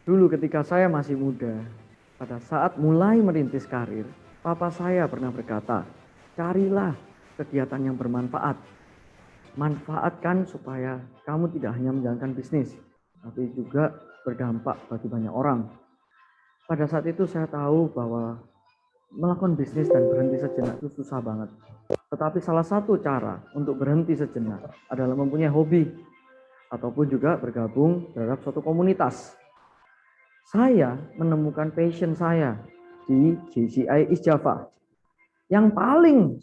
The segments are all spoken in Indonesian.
Dulu ketika saya masih muda, pada saat mulai merintis karir, papa saya pernah berkata, carilah kegiatan yang bermanfaat. Manfaatkan supaya kamu tidak hanya menjalankan bisnis, tapi juga berdampak bagi banyak orang. Pada saat itu saya tahu bahwa melakukan bisnis dan berhenti sejenak itu susah banget. Tetapi salah satu cara untuk berhenti sejenak adalah mempunyai hobi ataupun juga bergabung terhadap suatu komunitas. Saya menemukan passion saya di JCI East Java. Yang paling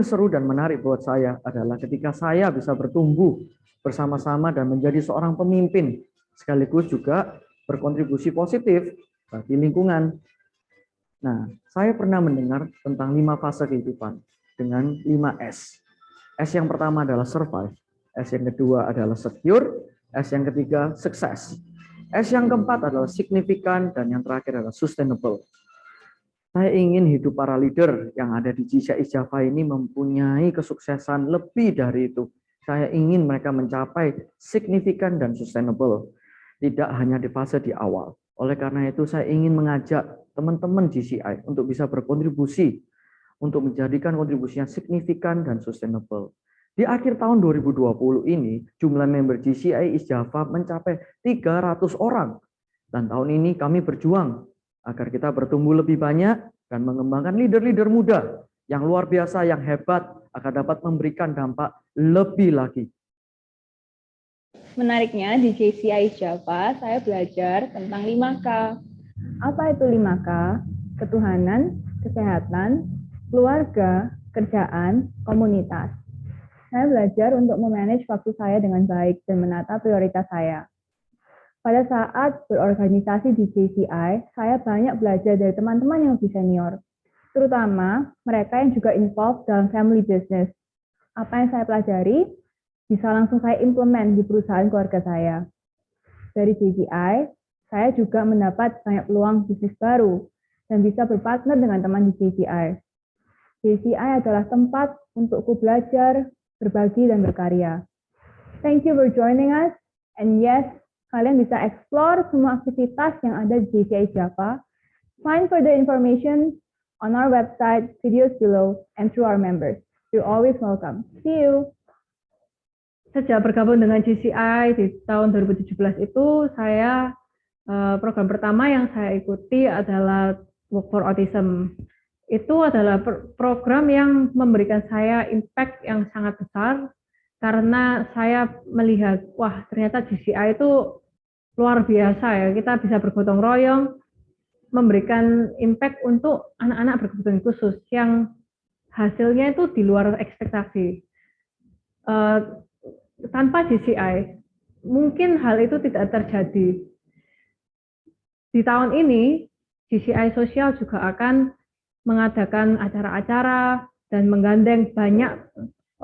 seru dan menarik buat saya adalah ketika saya bisa bertumbuh bersama-sama dan menjadi seorang pemimpin, sekaligus juga berkontribusi positif bagi lingkungan. Nah, saya pernah mendengar tentang 5 fase kehidupan dengan 5 S. S yang pertama adalah survive, S yang kedua adalah secure, S yang ketiga sukses. S yang keempat adalah signifikan, dan yang terakhir adalah sustainable. Saya ingin hidup para leader yang ada di JCI Java ini mempunyai kesuksesan lebih dari itu. Saya ingin mereka mencapai signifikan dan sustainable, tidak hanya di fase di awal. Oleh karena itu, saya ingin mengajak teman-teman JCI untuk bisa berkontribusi, untuk menjadikan kontribusinya signifikan dan sustainable. Di akhir tahun 2020 ini, jumlah member JCI East Java mencapai 300 orang. Dan tahun ini kami berjuang agar kita bertumbuh lebih banyak dan mengembangkan leader-leader muda yang luar biasa, yang hebat, agar dapat memberikan dampak lebih lagi. Menariknya, di JCI Java, saya belajar tentang 5K. Apa itu 5K? Ketuhanan, kesehatan, keluarga, kerjaan, komunitas. Saya belajar untuk memanage waktu saya dengan baik dan menata prioritas saya. Pada saat berorganisasi di JCI, saya banyak belajar dari teman-teman yang lebih senior, terutama mereka yang juga involved dalam family business. Apa yang saya pelajari bisa langsung saya implement di perusahaan keluarga saya. Dari JCI, saya juga mendapat banyak peluang bisnis baru dan bisa berpartner dengan teman di JCI. JCI adalah tempat untukku belajar, berbagi, dan berkarya. Thank you for joining us. And yes, kalian bisa explore semua aktivitas yang ada di JCI Java. Find further information on our website, videos below, and through our members. You're always welcome. See you. Sejak bergabung dengan JCI di tahun 2017 itu, program pertama yang saya ikuti adalah Work for Autism. Itu adalah program yang memberikan saya impact yang sangat besar karena saya melihat, wah ternyata JCI itu luar biasa ya, kita bisa bergotong royong, memberikan impact untuk anak-anak berkebutuhan khusus yang hasilnya itu di luar ekspektasi. Tanpa JCI, mungkin hal itu tidak terjadi. Di tahun ini, JCI Sosial juga akan mengadakan acara-acara dan menggandeng banyak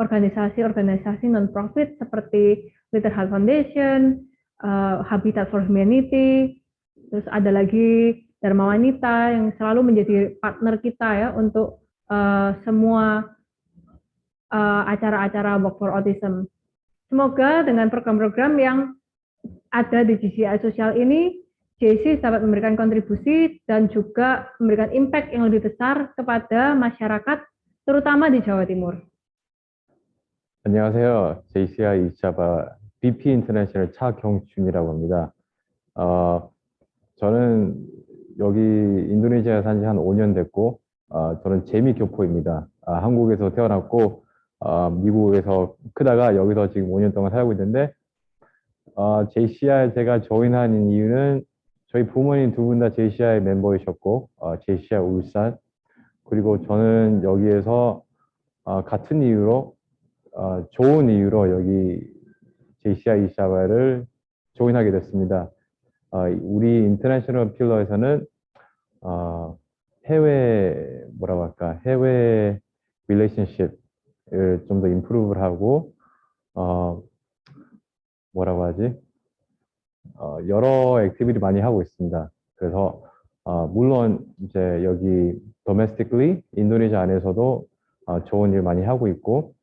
organisasi-organisasi non-profit seperti Little Heart Foundation, Habitat for Humanity, terus ada lagi Dharma Wanita yang selalu menjadi partner kita ya untuk semua acara-acara Work for Autism. Semoga dengan program-program yang ada di JCI Sosial ini, JC dapat memberikan kontribusi dan juga memberikan impact yang lebih besar kepada masyarakat, terutama di Jawa Timur. 안녕하세요. JCI Java BP 인터내셔널 차경준이라고 합니다. 저는 여기 인도네시아에 산 지 한 5년 됐고, 저는 재미교포입니다. 한국에서 태어났고, 미국에서 크다가 여기서 지금 5년 동안 살고 있는데, JCI 제가 조인한 이유는 저희 부모님 두 분 다 JCI 멤버이셨고, JCI 울산, 그리고 저는 여기에서 같은 이유로, 좋은 이유로 여기 JCI 자바를 조인하게 됐습니다. 우리 인터내셔널 필러에서는 해외 릴레이션십을 좀 더 임프루브를 하고 여러 액티비티 많이 하고 있습니다. 그래서 물론 이제 여기 domestically 인도네시아 안에서도 좋은 일 많이 하고 있고,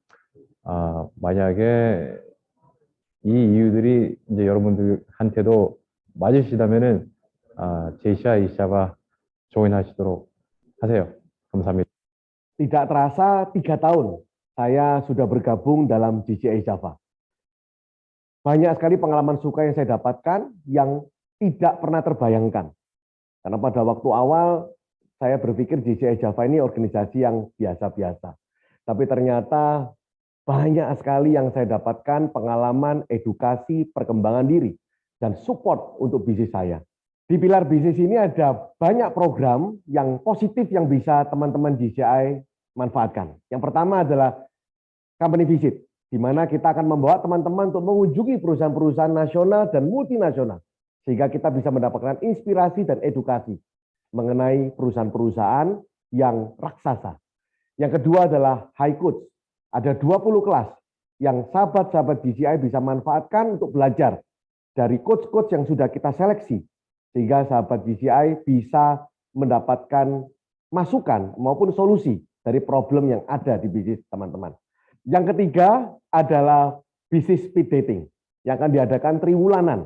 만약에 이 이유들이 이제 여러분들한테도 맞으시다면은 JCI Java join하시도록 하세요. 감사합니다. Tidak terasa 3 tahun saya sudah bergabung dalam GCI Java. Banyak sekali pengalaman suka yang saya dapatkan yang tidak pernah terbayangkan. Karena pada waktu awal saya berpikir GCI Java ini organisasi yang biasa-biasa. Tapi ternyata banyak sekali yang saya dapatkan pengalaman, edukasi, perkembangan diri, dan support untuk bisnis saya. Di pilar bisnis ini ada banyak program yang positif yang bisa teman-teman GCI manfaatkan. Yang pertama adalah company visit, di mana kita akan membawa teman-teman untuk mengunjungi perusahaan-perusahaan nasional dan multinasional, sehingga kita bisa mendapatkan inspirasi dan edukasi mengenai perusahaan-perusahaan yang raksasa. Yang kedua adalah high coach. Ada 20 kelas yang sahabat-sahabat GCI bisa manfaatkan untuk belajar dari coach-coach yang sudah kita seleksi, sehingga sahabat GCI bisa mendapatkan masukan maupun solusi dari problem yang ada di bisnis teman-teman. Yang ketiga adalah bisnis speed dating yang akan diadakan triwulanan,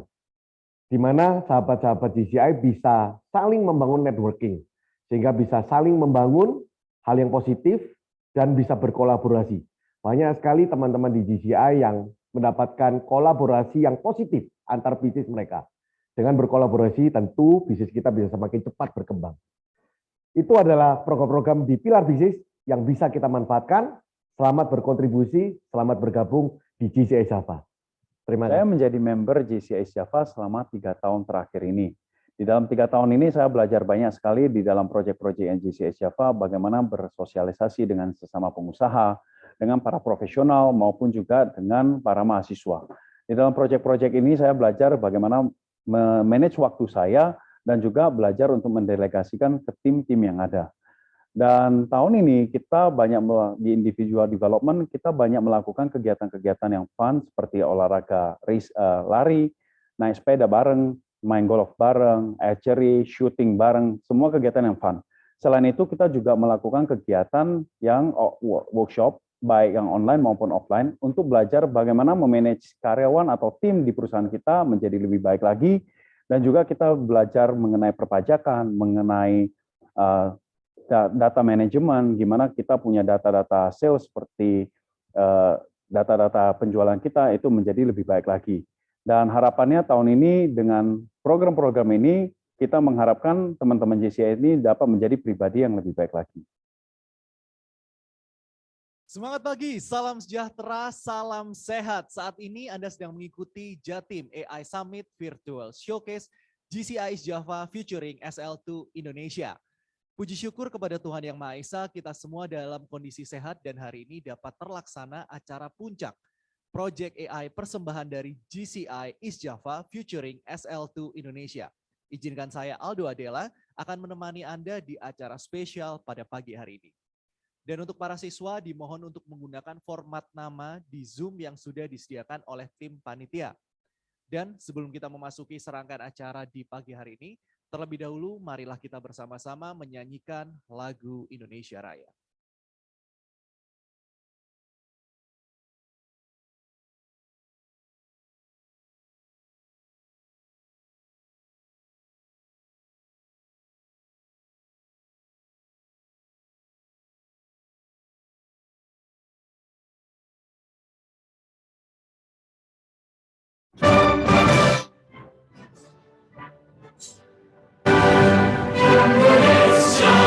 di mana sahabat-sahabat GCI bisa saling membangun networking, sehingga bisa saling membangun hal yang positif dan bisa berkolaborasi. Banyak sekali teman-teman di GCI yang mendapatkan kolaborasi yang positif antar bisnis mereka. Dengan berkolaborasi tentu bisnis kita bisa semakin cepat berkembang. Itu adalah program-program di pilar bisnis yang bisa kita manfaatkan. Selamat berkontribusi, selamat bergabung di GCI Java. Terima kasih. Saya menjadi member GCI Java selama 3 tahun terakhir ini. Di dalam 3 tahun ini saya belajar banyak sekali di dalam proyek-proyek GCI Java, bagaimana bersosialisasi dengan sesama pengusaha, dengan para profesional maupun juga dengan para mahasiswa. Di dalam proyek-proyek ini saya belajar bagaimana manage waktu saya dan juga belajar untuk mendelegasikan ke tim-tim yang ada. Dan tahun ini kita banyak di individual development, kita banyak melakukan kegiatan-kegiatan yang fun seperti olahraga lari, naik sepeda bareng, main golf bareng, archery, shooting bareng, semua kegiatan yang fun. Selain itu kita juga melakukan kegiatan yang workshop, baik yang online maupun offline, untuk belajar bagaimana memanage karyawan atau tim di perusahaan kita menjadi lebih baik lagi, dan juga kita belajar mengenai perpajakan, mengenai data manajemen, gimana kita punya data-data sales seperti data-data penjualan kita itu menjadi lebih baik lagi. Dan harapannya tahun ini dengan program-program ini, kita mengharapkan teman-teman JCI ini dapat menjadi pribadi yang lebih baik lagi. Semangat pagi, salam sejahtera, salam sehat. Saat ini Anda sedang mengikuti Jatim AI Summit Virtual Showcase GCI Java featuring SL2 Indonesia. Puji syukur kepada Tuhan Yang Maha Esa, kita semua dalam kondisi sehat dan hari ini dapat terlaksana acara puncak Project AI persembahan dari GCI East Java featuring SL2 Indonesia. Izinkan saya Aldo Adela akan menemani Anda di acara spesial pada pagi hari ini. Dan untuk para siswa dimohon untuk menggunakan format nama di Zoom yang sudah disediakan oleh tim panitia. Dan sebelum kita memasuki serangkaian acara di pagi hari ini, terlebih dahulu marilah kita bersama-sama menyanyikan lagu Indonesia Raya. Indonesia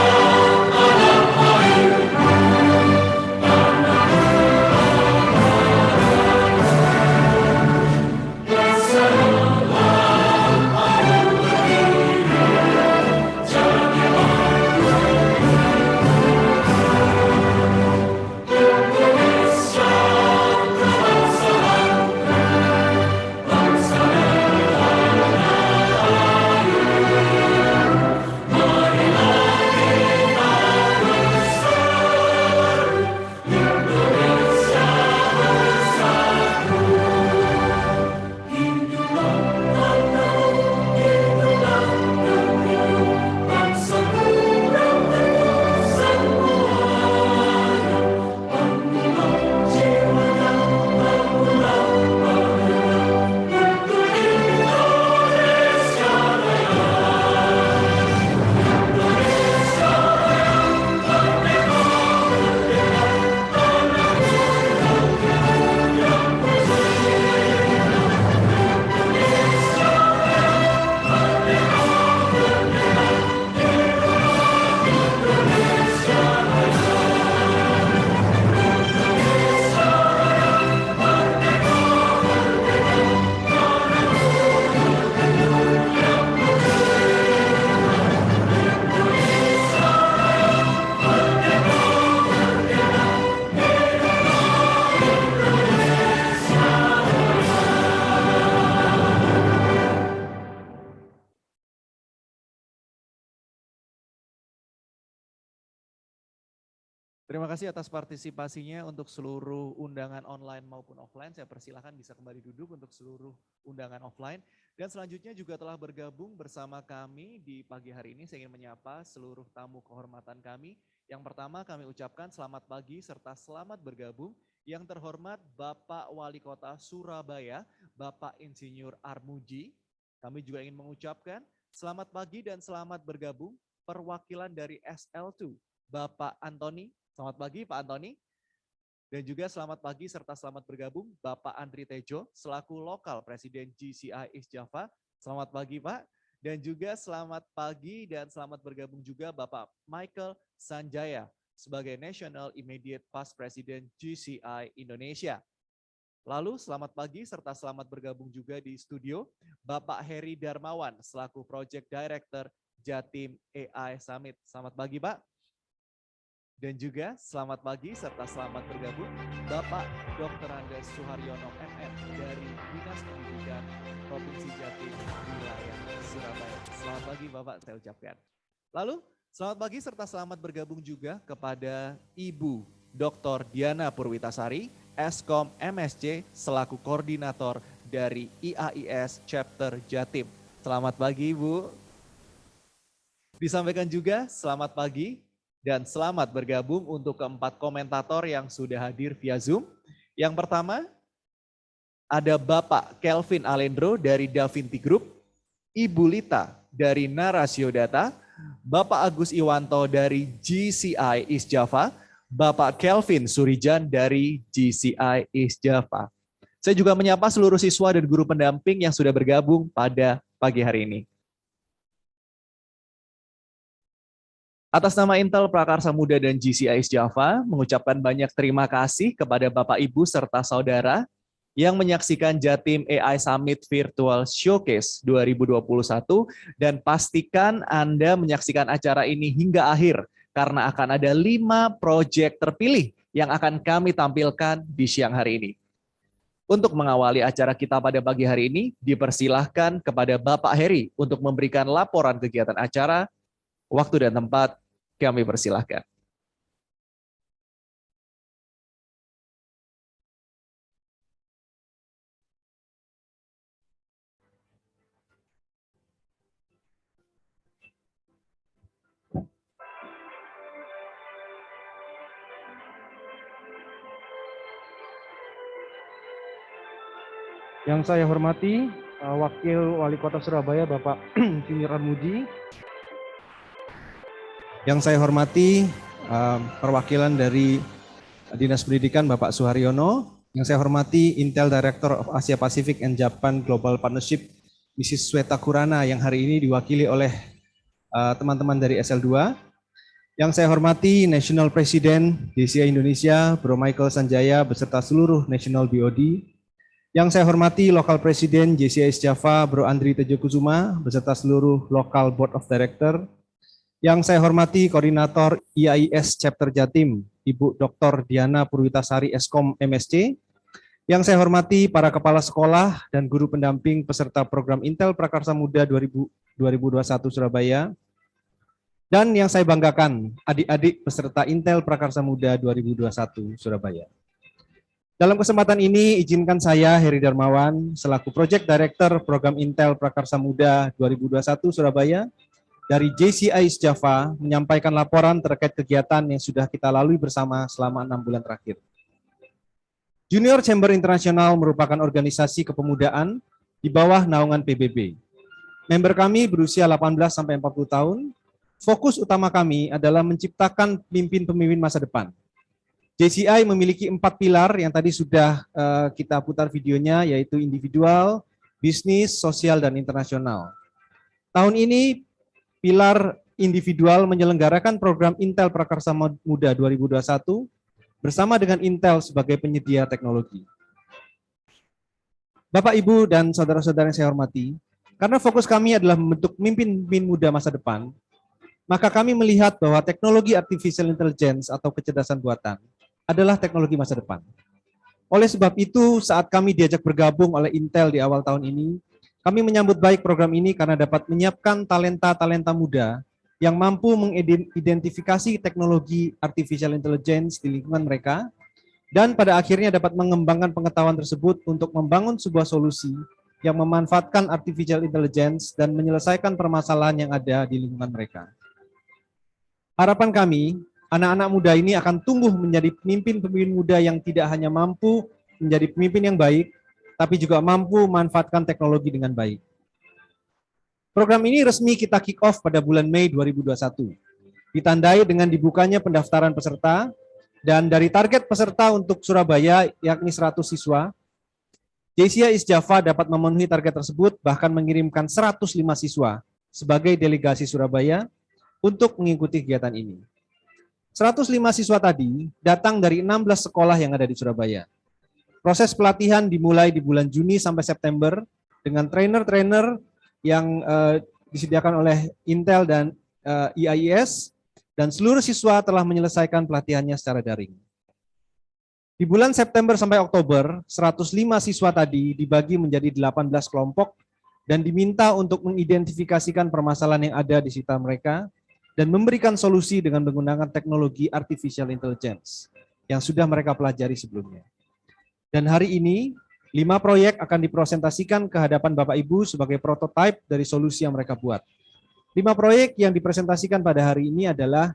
tanah air Terima kasih atas partisipasinya untuk seluruh undangan online maupun offline. Saya persilahkan bisa kembali duduk untuk seluruh undangan offline. Dan selanjutnya juga telah bergabung bersama kami di pagi hari ini. Saya ingin menyapa seluruh tamu kehormatan kami. Yang pertama kami ucapkan selamat pagi serta selamat bergabung. Yang terhormat Bapak Wali Kota Surabaya, Bapak Insinyur Armuji. Kami juga ingin mengucapkan selamat pagi dan selamat bergabung perwakilan dari SL2, Bapak Antoni. Selamat pagi Pak Antoni. Dan juga selamat pagi serta selamat bergabung Bapak Andri Tejo selaku Lokal Presiden GCI East Java. Selamat pagi Pak. Dan juga selamat pagi dan selamat bergabung juga Bapak Michael Sanjaya sebagai National Immediate Past President GCI Indonesia. Lalu selamat pagi serta selamat bergabung juga di studio Bapak Heri Darmawan selaku Project Director Jatim AI Summit. Selamat pagi Pak. Dan juga selamat pagi serta selamat bergabung Bapak Dr. Andes Suharyono MM dari Dinas Pendidikan Provinsi Jatim wilayah Surabaya. Selamat pagi Bapak saya ucapkan. Lalu selamat pagi serta selamat bergabung juga kepada Ibu Dr. Diana Purwitasari, Eskom MSc selaku koordinator dari IAIS Chapter Jatim. Selamat pagi Ibu. Disampaikan juga selamat pagi dan selamat bergabung untuk keempat komentator yang sudah hadir via Zoom. Yang pertama, ada Bapak Kelvin Alendro dari Davinti Group, Ibu Lita dari Narasio Data, Bapak Agus Iwanto dari GCI East Java, Bapak Kelvin Surijan dari GCI East Java. Saya juga menyapa seluruh siswa dan guru pendamping yang sudah bergabung pada pagi hari ini. Atas nama Intel Prakarsa Muda dan GCI East Java, mengucapkan banyak terima kasih kepada Bapak Ibu serta saudara yang menyaksikan Jatim AI Summit Virtual Showcase 2021 dan pastikan Anda menyaksikan acara ini hingga akhir karena akan ada 5 proyek terpilih yang akan kami tampilkan di siang hari ini. Untuk mengawali acara kita pada pagi hari ini, dipersilahkan kepada Bapak Heri untuk memberikan laporan kegiatan acara, waktu dan tempat. Kami persilahkan. Yang saya hormati Wakil Wali Kota Surabaya Bapak Insinyur Armuji. Yang saya hormati perwakilan dari Dinas Pendidikan Bapak Suharyono. Yang saya hormati Intel Director of Asia Pacific and Japan Global Partnership Mrs. Sweta Kurana yang hari ini diwakili oleh teman-teman dari SL2. Yang saya hormati National President DCI Indonesia Bro Michael Sanjaya beserta seluruh National BOD. Yang saya hormati Local President GCI East Java Bro Andri Tejo Kusuma beserta seluruh Local Board of Director. Yang saya hormati Koordinator IAIS Chapter Jatim, Ibu Dr. Diana Purwitasari Eskom MSc. Yang saya hormati para kepala sekolah dan guru pendamping peserta program Intel Prakarsa Muda 2021 Surabaya. Dan yang saya banggakan, adik-adik peserta Intel Prakarsa Muda 2021 Surabaya. Dalam kesempatan ini, izinkan saya, Heri Darmawan, selaku Project Director Program Intel Prakarsa Muda 2021 Surabaya, dari JCI East Java menyampaikan laporan terkait kegiatan yang sudah kita lalui bersama selama 6 bulan terakhir. Junior Chamber International merupakan organisasi kepemudaan di bawah naungan PBB. Member kami berusia 18-40 tahun. Fokus utama kami adalah menciptakan pemimpin-pemimpin masa depan. JCI memiliki 4 pilar yang tadi sudah kita putar videonya, yaitu individual, bisnis, sosial, dan internasional. Tahun ini pilar individual menyelenggarakan program Intel Prakarsa Muda 2021 bersama dengan Intel sebagai penyedia teknologi. Bapak, Ibu, dan saudara-saudara yang saya hormati, karena fokus kami adalah membentuk pemimpin muda masa depan, maka kami melihat bahwa teknologi artificial intelligence atau kecerdasan buatan adalah teknologi masa depan. Oleh sebab itu, saat kami diajak bergabung oleh Intel di awal tahun ini, kami menyambut baik program ini karena dapat menyiapkan talenta-talenta muda yang mampu mengidentifikasi teknologi artificial intelligence di lingkungan mereka, dan pada akhirnya dapat mengembangkan pengetahuan tersebut untuk membangun sebuah solusi yang memanfaatkan artificial intelligence dan menyelesaikan permasalahan yang ada di lingkungan mereka. Harapan kami, anak-anak muda ini akan tumbuh menjadi pemimpin-pemimpin muda yang tidak hanya mampu menjadi pemimpin yang baik, tapi juga mampu memanfaatkan teknologi dengan baik. Program ini resmi kita kick off pada bulan Mei 2021. Ditandai dengan dibukanya pendaftaran peserta, dan dari target peserta untuk Surabaya yakni 100 siswa, JCI East Java dapat memenuhi target tersebut, bahkan mengirimkan 105 siswa sebagai delegasi Surabaya untuk mengikuti kegiatan ini. 105 siswa tadi datang dari 16 sekolah yang ada di Surabaya. Proses pelatihan dimulai di bulan Juni sampai September dengan trainer-trainer yang disediakan oleh Intel dan IAIS, dan seluruh siswa telah menyelesaikan pelatihannya secara daring. Di bulan September sampai Oktober, 105 siswa tadi dibagi menjadi 18 kelompok dan diminta untuk mengidentifikasikan permasalahan yang ada di sekitar mereka dan memberikan solusi dengan menggunakan teknologi artificial intelligence yang sudah mereka pelajari sebelumnya. Dan hari ini, 5 proyek akan dipresentasikan ke hadapan Bapak Ibu sebagai prototipe dari solusi yang mereka buat. 5 proyek yang dipresentasikan pada hari ini adalah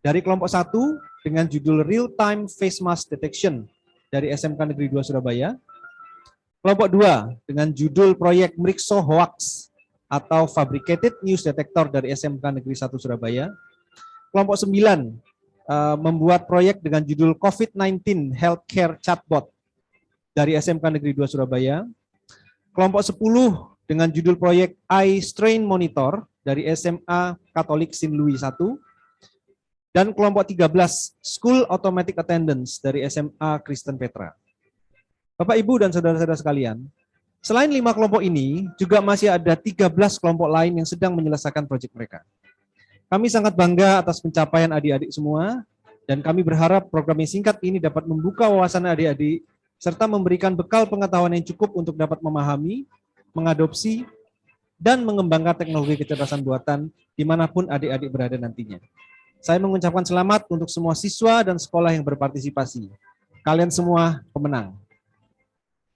dari kelompok 1 dengan judul Real Time Face Mask Detection dari SMK Negeri 2 Surabaya. Kelompok 2 dengan judul proyek Mrikso Hoax atau Fabricated News Detector dari SMK Negeri 1 Surabaya. Kelompok 9 membuat proyek dengan judul COVID-19 Healthcare Chatbot dari SMK Negeri 2 Surabaya. Kelompok 10 dengan judul proyek iStrain Monitor dari SMA Katolik St. Louis 1. Dan kelompok 13 School Automatic Attendance dari SMA Kristen Petra. Bapak, Ibu, dan saudara-saudara sekalian, selain 5 kelompok ini, juga masih ada 13 kelompok lain yang sedang menyelesaikan proyek mereka. Kami sangat bangga atas pencapaian adik-adik semua, dan kami berharap program yang singkat ini dapat membuka wawasan adik-adik serta memberikan bekal pengetahuan yang cukup untuk dapat memahami, mengadopsi, dan mengembangkan teknologi kecerdasan buatan dimanapun adik-adik berada nantinya. Saya mengucapkan selamat untuk semua siswa dan sekolah yang berpartisipasi. Kalian semua pemenang.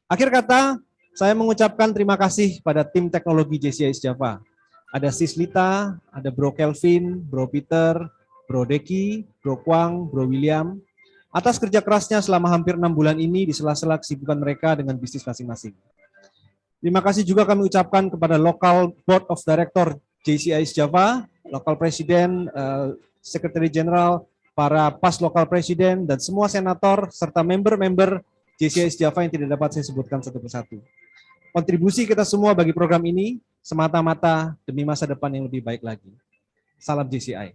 Akhir kata, saya mengucapkan terima kasih pada tim teknologi JCI East Java. Ada Sis Lita, ada Bro Kelvin, Bro Peter, Bro Deki, Bro Kwang, Bro William, atas kerja kerasnya selama hampir 6 bulan ini di sela-sela kesibukan mereka dengan bisnis masing-masing. Terima kasih juga kami ucapkan kepada Local Board of Director JCI East Java, Local Presiden, Secretary General, para PAS Local Presiden, dan semua senator, serta member-member JCI East Java yang tidak dapat saya sebutkan satu persatu. Kontribusi kita semua bagi program ini semata-mata demi masa depan yang lebih baik lagi. Salam JCI.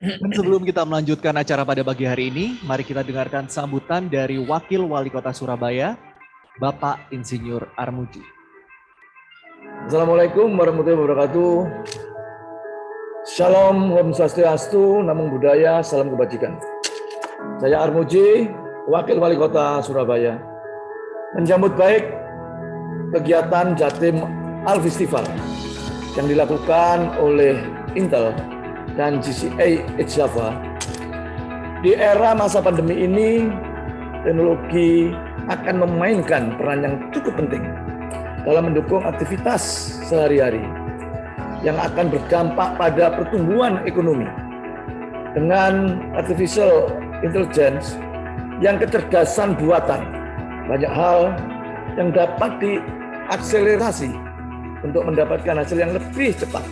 Dan sebelum kita melanjutkan acara pada pagi hari ini, mari kita dengarkan sambutan dari Wakil Wali Kota Surabaya, Bapak Insinyur Armuji. Assalamualaikum warahmatullahi wabarakatuh. Shalom, Om Swastiastu, Namo Buddhaya, salam kebajikan. Saya Armuji, Wakil Wali Kota Surabaya, menyambut baik kegiatan Jatim Al Festival yang dilakukan oleh Intel dan JCI East Java. Di era masa pandemi ini, teknologi akan memainkan peran yang cukup penting dalam mendukung aktivitas sehari-hari yang akan berdampak pada pertumbuhan ekonomi. Dengan artificial intelligence yang kecerdasan buatan, banyak hal yang dapat diakselerasi untuk mendapatkan hasil yang lebih cepat.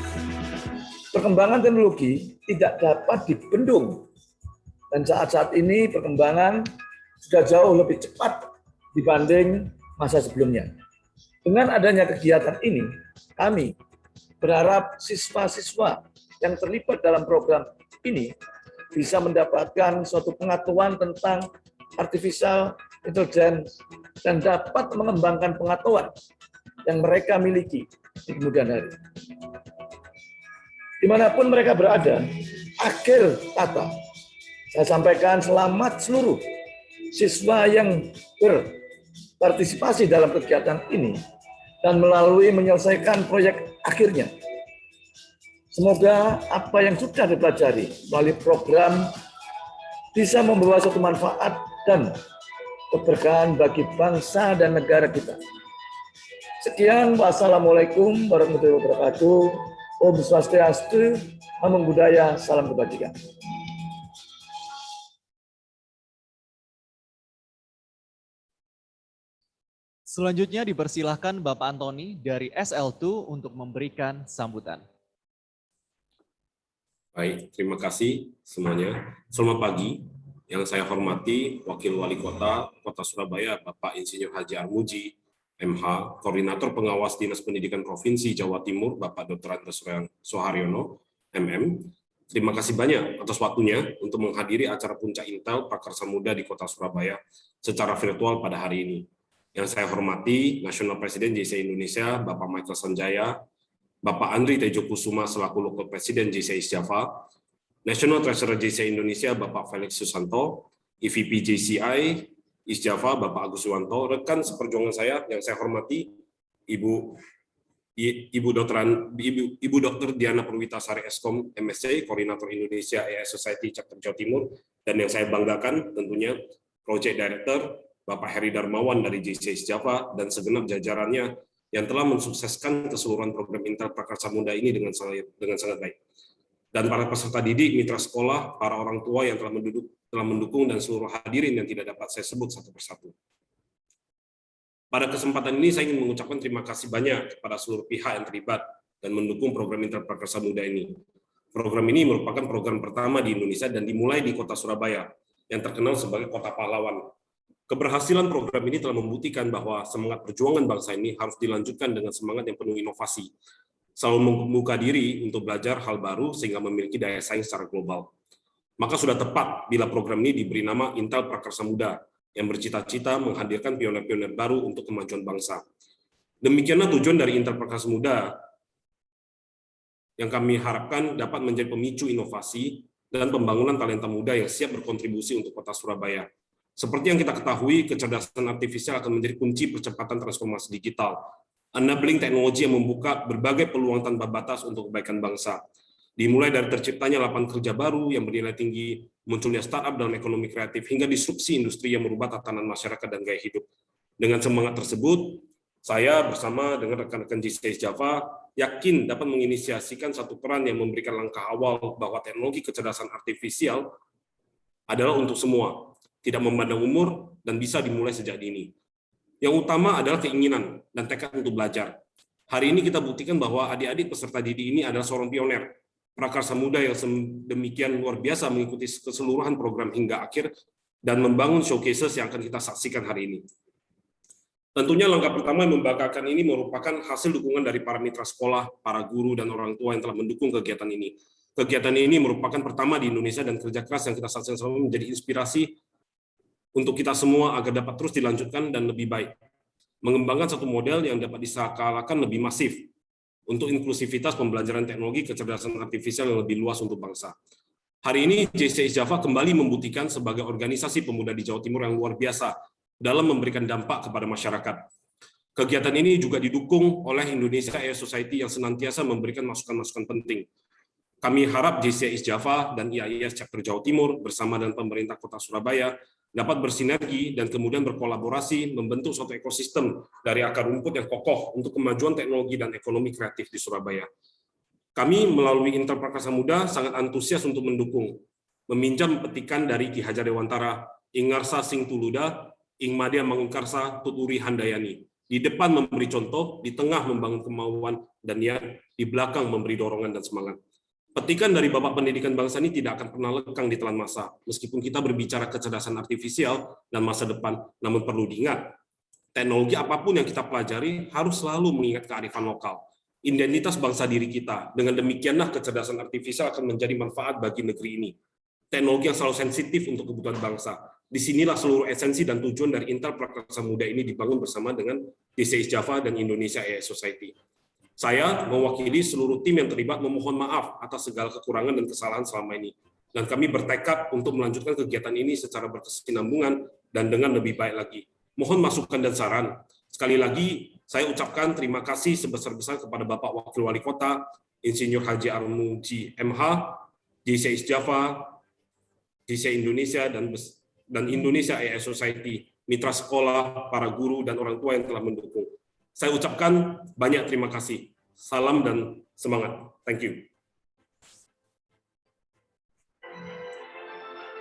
Perkembangan teknologi tidak dapat dibendung, dan saat-saat ini perkembangan sudah jauh lebih cepat dibanding masa sebelumnya. Dengan adanya kegiatan ini, kami berharap siswa-siswa yang terlibat dalam program ini bisa mendapatkan suatu pengetahuan tentang artificial intelijen, dan dapat mengembangkan pengetahuan yang mereka miliki di kemudian hari. Dimanapun mereka berada, akhir kata, saya sampaikan selamat seluruh siswa yang berpartisipasi dalam kegiatan ini dan melalui menyelesaikan proyek akhirnya. Semoga apa yang sudah dipelajari melalui program bisa membawa suatu manfaat dan keberkahan bagi bangsa dan negara kita. Sekian, wassalamualaikum warahmatullahi wabarakatuh. Om Swastiastu, Namo Buddhaya, salam kebajikan. Selanjutnya dipersilahkan Bapak Antoni dari SL2 untuk memberikan sambutan. Baik, terima kasih semuanya. Selamat pagi. Yang saya hormati Wakil Wali Kota Surabaya, Bapak Insinyur Haji Armuji, MH, Koordinator Pengawas Dinas Pendidikan Provinsi Jawa Timur, Bapak Dr. Andes Soeharyono, MM. Terima kasih banyak atas waktunya untuk menghadiri acara Puncak Intel Prakarsa Muda di Kota Surabaya secara virtual pada hari ini. Yang saya hormati National Presiden JCI Indonesia, Bapak Michael Sanjaya, Bapak Andri Tejo Kusuma selaku Local Presiden JCI East Java, National Treasurer JCI Indonesia, Bapak Felix Susanto, EVP JCI East Java, Bapak Agus Suwanto, rekan seperjuangan saya yang saya hormati, Ibu Dr. Diana Purwitasari Eskom MSc, Koordinator Indonesia AI Society Chapter Jawa Timur, dan yang saya banggakan tentunya Project Director Bapak Heri Darmawan dari JCI East Java dan segenap jajarannya yang telah mensukseskan keseluruhan program Intel Prakarsa Muda ini dengan sangat baik. Dan para peserta didik, mitra sekolah, para orang tua yang telah mendukung, dan seluruh hadirin yang tidak dapat saya sebut satu persatu. Pada kesempatan ini saya ingin mengucapkan terima kasih banyak kepada seluruh pihak yang terlibat dan mendukung program Intel Prakarsa Muda ini. Program ini merupakan program pertama di Indonesia dan dimulai di Kota Surabaya yang terkenal sebagai Kota Pahlawan. Keberhasilan program ini telah membuktikan bahwa semangat perjuangan bangsa ini harus dilanjutkan dengan semangat yang penuh inovasi, selalu membuka diri untuk belajar hal baru sehingga memiliki daya saing secara global. Maka sudah tepat bila program ini diberi nama Intel Prakarsa Muda yang bercita-cita menghadirkan pionir-pionir baru untuk kemajuan bangsa. Demikianlah tujuan dari Intel Prakarsa Muda yang kami harapkan dapat menjadi pemicu inovasi dan pembangunan talenta muda yang siap berkontribusi untuk Kota Surabaya. Seperti yang kita ketahui, kecerdasan artifisial akan menjadi kunci percepatan transformasi digital, enabling teknologi yang membuka berbagai peluang tanpa batas untuk kebaikan bangsa. Dimulai dari terciptanya lapangan kerja baru yang bernilai tinggi, munculnya startup dalam ekonomi kreatif, hingga disrupsi industri yang merubah tatanan masyarakat dan gaya hidup. Dengan semangat tersebut, saya bersama dengan rekan-rekan JCI Java yakin dapat menginisiasikan satu peran yang memberikan langkah awal bahwa teknologi kecerdasan artifisial adalah untuk semua, tidak memandang umur, dan bisa dimulai sejak dini. Yang utama adalah keinginan dan tekad untuk belajar. Hari ini kita buktikan bahwa adik-adik peserta didik ini adalah seorang pioner, prakarsa muda yang sedemikian luar biasa mengikuti keseluruhan program hingga akhir dan membangun showcases yang akan kita saksikan hari ini. Tentunya langkah pertama yang membanggakan ini merupakan hasil dukungan dari para mitra sekolah, para guru, dan orang tua yang telah mendukung kegiatan ini. Kegiatan ini merupakan pertama di Indonesia dan kerja keras yang kita saksikan selama menjadi inspirasi untuk kita semua agar dapat terus dilanjutkan dan lebih baik. Mengembangkan satu model yang dapat diskalakan lebih masif untuk inklusivitas pembelajaran teknologi kecerdasan artifisial yang lebih luas untuk bangsa. Hari ini JCI Java kembali membuktikan sebagai organisasi pemuda di Jawa Timur yang luar biasa dalam memberikan dampak kepada masyarakat. Kegiatan ini juga didukung oleh Indonesia AI Society yang senantiasa memberikan masukan-masukan penting. Kami harap JCI Java dan IAIS Chapter Jawa Timur bersama dengan pemerintah Kota Surabaya dapat bersinergi dan kemudian berkolaborasi membentuk suatu ekosistem dari akar rumput yang kokoh untuk kemajuan teknologi dan ekonomi kreatif di Surabaya. Kami melalui Intel Prakarsa Muda sangat antusias untuk mendukung, meminjam petikan dari Ki Hajar Dewantara, Ingarsa Sing Tuluda, Ing Madya Mangunkarsa Tuturi Handayani. Di depan memberi contoh, di tengah membangun kemauan dan niat, di belakang memberi dorongan dan semangat. Petikan dari Bapak Pendidikan Bangsa ini tidak akan pernah lekang di telan masa, meskipun kita berbicara kecerdasan artifisial dan masa depan, namun perlu diingat, teknologi apapun yang kita pelajari harus selalu mengingat kearifan lokal, identitas bangsa diri kita. Dengan demikianlah kecerdasan artifisial akan menjadi manfaat bagi negeri ini. Teknologi yang selalu sensitif untuk kebutuhan bangsa, Disinilah seluruh esensi dan tujuan dari Intel Prakarsa Muda ini dibangun bersama dengan JCI Java dan Indonesia AI Society. Saya mewakili seluruh tim yang terlibat memohon maaf atas segala kekurangan dan kesalahan selama ini. Dan kami bertekad untuk melanjutkan kegiatan ini secara berkesinambungan dan dengan lebih baik lagi. Mohon masukan dan saran. Sekali lagi, saya ucapkan terima kasih sebesar-besar kepada Bapak Wakil Wali Kota, Insinyur Haji Armuji MH, JCI Java, JCI Indonesia, dan Indonesia AI Society, mitra sekolah, para guru, dan orang tua yang telah mendukung. Saya ucapkan banyak terima kasih. Salam dan semangat. Thank you.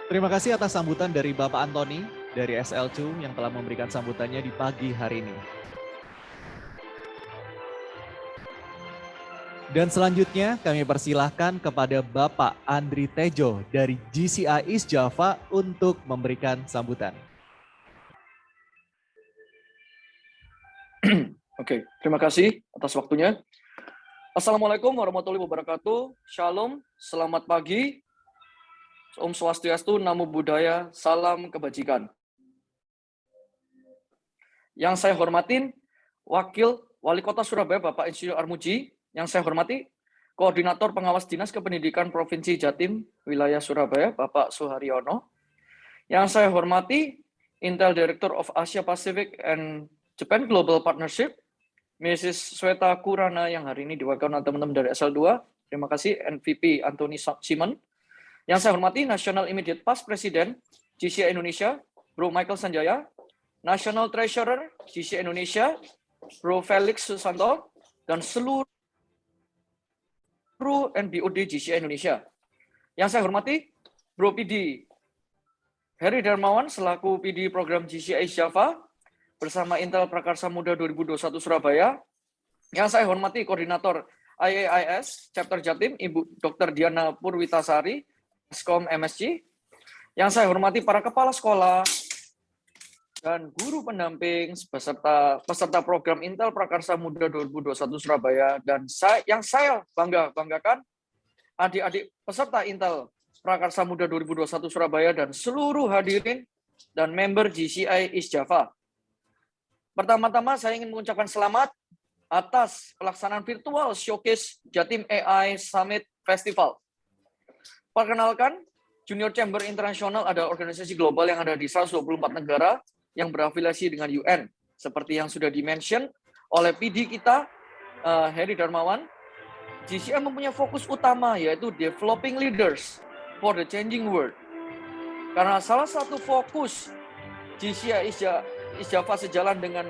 Terima kasih atas sambutan dari Bapak Antoni dari SL2 yang telah memberikan sambutannya di pagi hari ini. Dan selanjutnya kami persilahkan kepada Bapak Andri Tejo dari JCI East Java untuk memberikan sambutan. Oke, terima kasih atas waktunya. Assalamualaikum warahmatullahi wabarakatuh. Shalom, selamat pagi. Om Swastiastu, Namo Buddhaya, salam kebajikan. Yang saya hormatin, Wakil Wali Kota Surabaya Bapak Insinyur Armuji. Yang saya hormati, Koordinator Pengawas Dinas Kependidikan Provinsi Jatim, Wilayah Surabaya, Bapak Suharyono. Yang saya hormati, Intel Director of Asia Pacific and Japan Global Partnership, Mrs. Sweta Kurana yang hari ini diwakilkan oleh teman-teman dari SL2. Terima kasih, NVP Anthony Simon. Yang saya hormati, National Immediate Past President JCI Indonesia, Bro Michael Sanjaya, National Treasurer JCI Indonesia, Bro Felix Susanto, dan seluruh NBOD JCI Indonesia. Yang saya hormati, Bro PD Heri Darmawan selaku PD Program JCI Java bersama Intel Prakarsa Muda 2021 Surabaya. Yang saya hormati, Koordinator IAIS Chapter Jatim, Ibu Dr. Diana Purwitasari, Eskom MSC. Yang saya hormati para kepala sekolah dan guru pendamping peserta program Intel Prakarsa Muda 2021 Surabaya, dan yang saya banggakan adik-adik peserta Intel Prakarsa Muda 2021 Surabaya dan seluruh hadirin dan member JCI East Java. Pertama-tama saya ingin mengucapkan selamat atas pelaksanaan virtual showcase Jatim AI Summit Festival. Perkenalkan, Junior Chamber Internasional adalah organisasi global yang ada di 124 negara yang berafiliasi dengan UN. Seperti yang sudah di-mention oleh PD kita, Heri Darmawan, JCI mempunyai fokus utama yaitu developing leaders for the changing world. Karena salah satu fokus JCI East Java sejalan dengan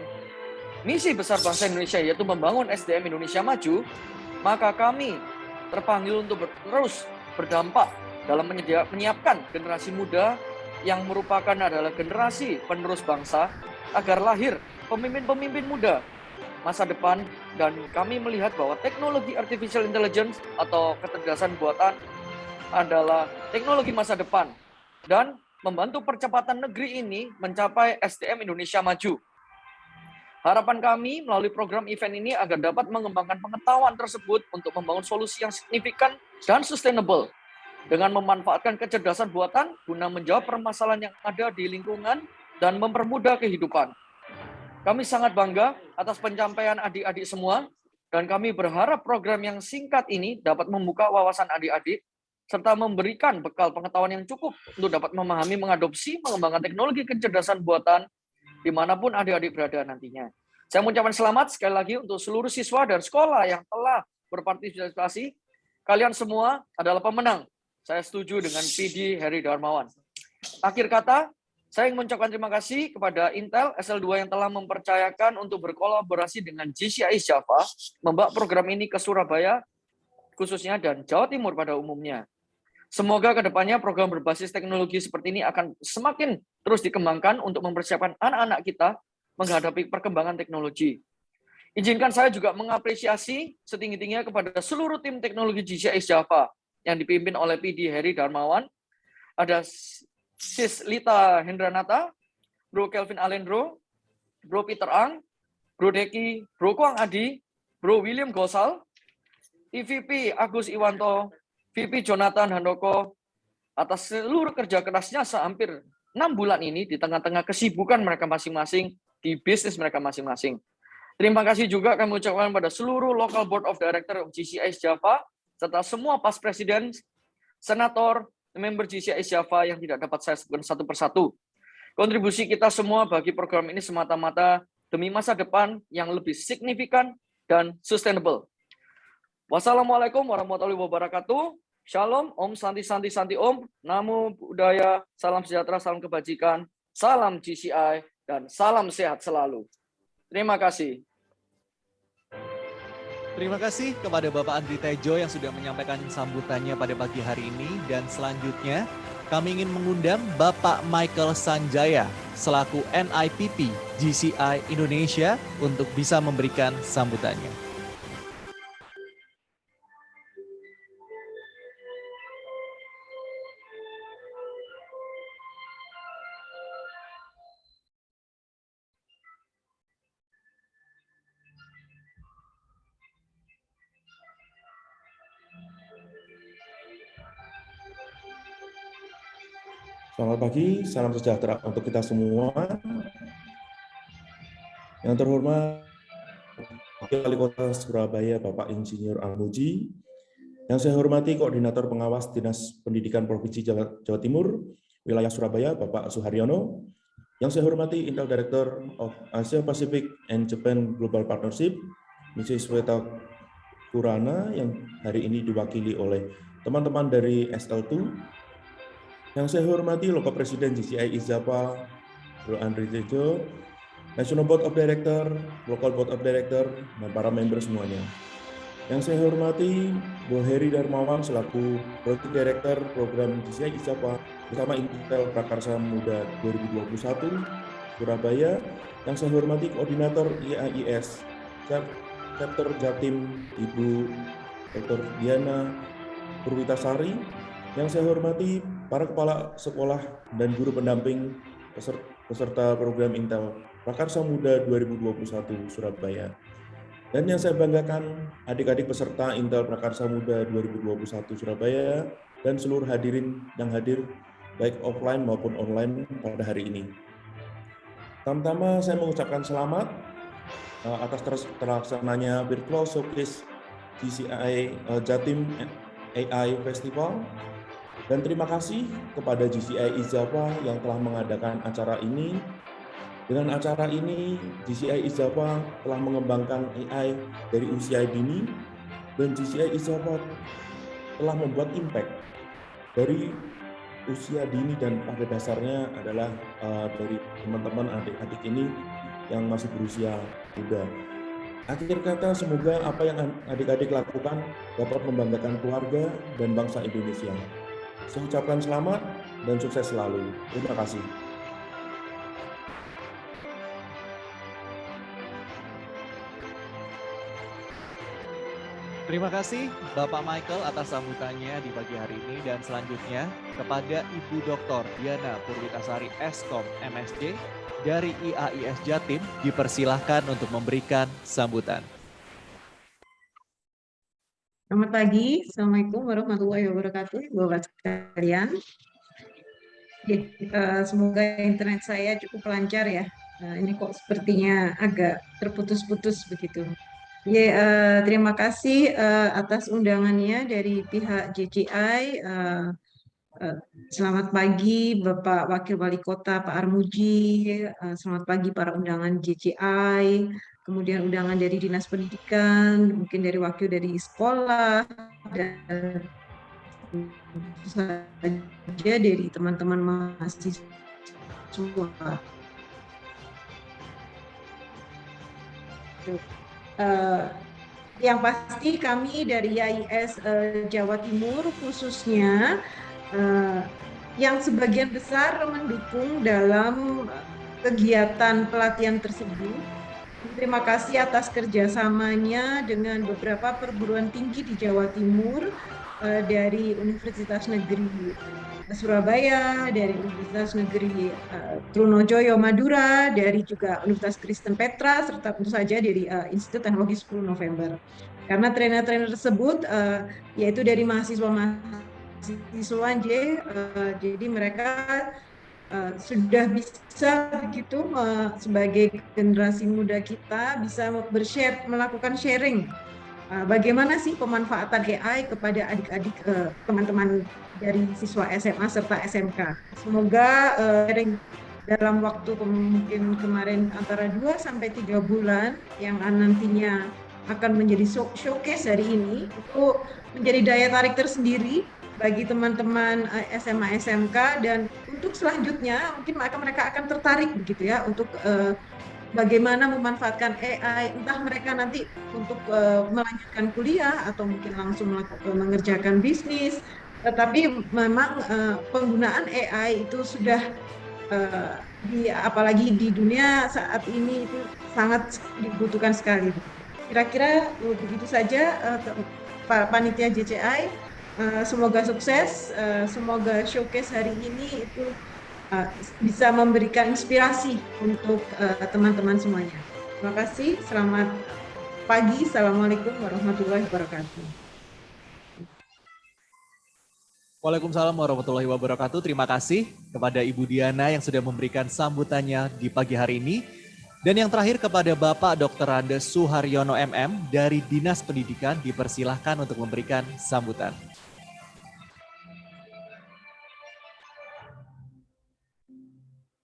misi besar bangsa Indonesia yaitu membangun SDM Indonesia maju, maka kami terpanggil untuk terus berdampak dalam menyiapkan generasi muda yang merupakan adalah generasi penerus bangsa agar lahir pemimpin-pemimpin muda masa depan, dan kami melihat bahwa teknologi artificial intelligence atau kecerdasan buatan adalah teknologi masa depan dan membantu percepatan negeri ini mencapai SDM Indonesia maju. Harapan kami melalui program event ini agar dapat mengembangkan pengetahuan tersebut untuk membangun solusi yang signifikan dan sustainable dengan memanfaatkan kecerdasan buatan guna menjawab permasalahan yang ada di lingkungan dan mempermudah kehidupan. Kami sangat bangga atas pencapaian adik-adik semua, dan kami berharap program yang singkat ini dapat membuka wawasan adik-adik serta memberikan bekal pengetahuan yang cukup untuk dapat memahami, mengadopsi, mengembangkan teknologi kecerdasan buatan dimanapun adik-adik berada nantinya. Saya mengucapkan selamat sekali lagi untuk seluruh siswa dan sekolah yang telah berpartisipasi. Kalian semua adalah pemenang. Saya setuju dengan PD Heri Darmawan. Akhir kata, saya ingin mengucapkan terima kasih kepada Intel SL2 yang telah mempercayakan untuk berkolaborasi dengan JCI Java, membawa program ini ke Surabaya, khususnya, dan Jawa Timur pada umumnya. Semoga kedepannya program berbasis teknologi seperti ini akan semakin terus dikembangkan untuk mempersiapkan anak-anak kita menghadapi perkembangan teknologi. Izinkan saya juga mengapresiasi setinggi-tingginya kepada seluruh tim teknologi JCI Java yang dipimpin oleh PD Heri Darmawan. Ada Sis Lita Hendranata, Bro Kelvin Alendro, Bro Peter Ang, Bro Deki, Bro Kuang Adi, Bro William Gosal, IVP Agus Iwanto, VP Jonathan Handoko, atas seluruh kerja kerasnya hampir 6 bulan ini di tengah-tengah kesibukan mereka masing-masing di bisnis mereka masing-masing. Terima kasih juga kami ucapkan pada seluruh local board of director of GCIS Java, serta semua past presiden, senator, member GCIS Java yang tidak dapat saya sebutkan satu persatu. Kontribusi kita semua bagi program ini semata-mata demi masa depan yang lebih signifikan dan sustainable. Wassalamualaikum warahmatullahi wabarakatuh. Shalom, Om Santi Santi Santi Om, Namo Buddhaya, salam sejahtera, salam kebajikan, salam GCI, dan salam sehat selalu. Terima kasih. Terima kasih kepada Bapak Andri Tejo yang sudah menyampaikan sambutannya pada pagi hari ini. Dan selanjutnya kami ingin mengundang Bapak Michael Sanjaya selaku NIPP GCI Indonesia untuk bisa memberikan sambutannya. Selamat pagi, salam sejahtera untuk kita semua. Yang terhormat Wakil Wali Kota Surabaya Bapak Insinyur Armuji, yang saya hormati Koordinator Pengawas Dinas Pendidikan Provinsi Jawa Timur, Wilayah Surabaya Bapak Suharyono, yang saya hormati Intel Director of Asia Pacific and Japan Global Partnership, Mrs. Sweta Kurana, yang hari ini diwakili oleh teman-teman dari SL2, yang saya hormati Local Presiden GCIS Java, Bro Andri Tejo, National Board of Director, Local Board of Director, dan para member semuanya. Yang saya hormati Bro Heri Darmawan selaku Project Director Program GCIS Java bersama Intel Prakarsa Muda 2021 Surabaya. Yang saya hormati Koordinator IAIS Chapter Jatim Ibu Dr. Diana Purwitasari. Yang saya hormati para kepala sekolah dan guru pendamping peserta program Intel Prakarsa Muda 2021 Surabaya. Dan yang saya banggakan adik-adik peserta Intel Prakarsa Muda 2021 Surabaya dan seluruh hadirin yang hadir baik offline maupun online pada hari ini. Pertama-tama saya mengucapkan selamat atas terlaksananya Virtual Showcase GCI Jatim AI Festival. Dan terima kasih kepada GCIS Java yang telah mengadakan acara ini. Dengan acara ini, GCIS Java telah mengembangkan AI dari usia dini, dan GCIS Java telah membuat impact dari usia dini, dan pada dasarnya adalah dari teman-teman adik-adik ini yang masih berusia muda. Akhir kata, semoga apa yang adik-adik lakukan dapat membanggakan keluarga dan bangsa Indonesia. Saya ucapkan selamat dan sukses selalu. Terima kasih. Terima kasih Bapak Michael atas sambutannya di pagi hari ini. Dan selanjutnya kepada Ibu Dr. Diana Purwitasari Eskom MSc dari IAIS Jatim dipersilahkan untuk memberikan sambutan. Selamat pagi, Assalamualaikum warahmatullahi wabarakatuh, Bapak sekalian. Semoga internet saya cukup lancar ya. Ini kok sepertinya agak terputus-putus begitu. Terima kasih atas undangannya dari pihak GCI. Selamat pagi Bapak Wakil Wali Kota Pak Armuji. Selamat pagi para undangan GCI. Kemudian undangan dari Dinas Pendidikan, mungkin dari wakil dari sekolah, dan tentu saja dari teman-teman mahasiswa. Yang pasti kami dari IAIS Jawa Timur khususnya yang sebagian besar mendukung dalam kegiatan pelatihan tersebut. Terima kasih atas kerjasamanya dengan beberapa perguruan tinggi di Jawa Timur, dari Universitas Negeri Surabaya, dari Universitas Negeri Trunojoyo Madura, dari juga Universitas Kristen Petra, serta tentu saja dari Institut Teknologi 10 November. Karena trainer-trainer tersebut yaitu dari mahasiswa jadi mereka sudah bisa begitu sebagai generasi muda kita bisa melakukan sharing bagaimana sih pemanfaatan AI kepada adik-adik teman-teman dari siswa SMA serta SMK. Semoga sharing dalam waktu mungkin kemarin antara 2 sampai 3 bulan yang nantinya akan menjadi showcase hari ini itu menjadi daya tarik tersendiri bagi teman-teman SMA SMK, dan untuk selanjutnya mungkin mereka akan tertarik begitu ya untuk bagaimana memanfaatkan AI, entah mereka nanti untuk melanjutkan kuliah atau mungkin langsung mengerjakan bisnis, tetapi memang penggunaan AI itu sudah apalagi di dunia saat ini itu sangat dibutuhkan sekali. Kira-kira begitu saja panitia JCI. Semoga sukses, semoga showcase hari ini itu bisa memberikan inspirasi untuk teman-teman semuanya. Terima kasih, selamat pagi, Assalamualaikum warahmatullahi wabarakatuh. Waalaikumsalam warahmatullahi wabarakatuh. Terima kasih kepada Ibu Diana yang sudah memberikan sambutannya di pagi hari ini. Dan yang terakhir kepada Bapak Dr. Andes Suharyono MM dari Dinas Pendidikan, dipersilahkan untuk memberikan sambutan.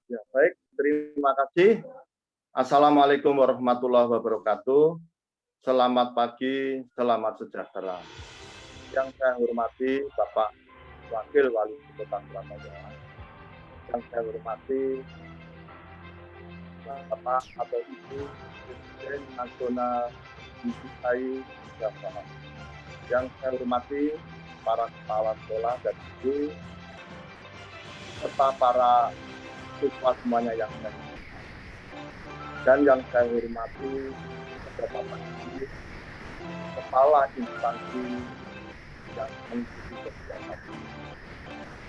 Ya, baik, terima kasih. Assalamualaikum warahmatullahi wabarakatuh. Selamat pagi, selamat sejahtera. Yang saya hormati Bapak Wakil Wali Kota Surabaya, yang saya hormati Bapak atau Ibu Presiden Nasional JCI Java, yang saya hormati para kepala sekolah dan guru, serta para siswa semuanya yang saya hormati. Dan yang saya hormati kepada Bapak Ibu Kepala Instansi yang mengikuti kegiatan.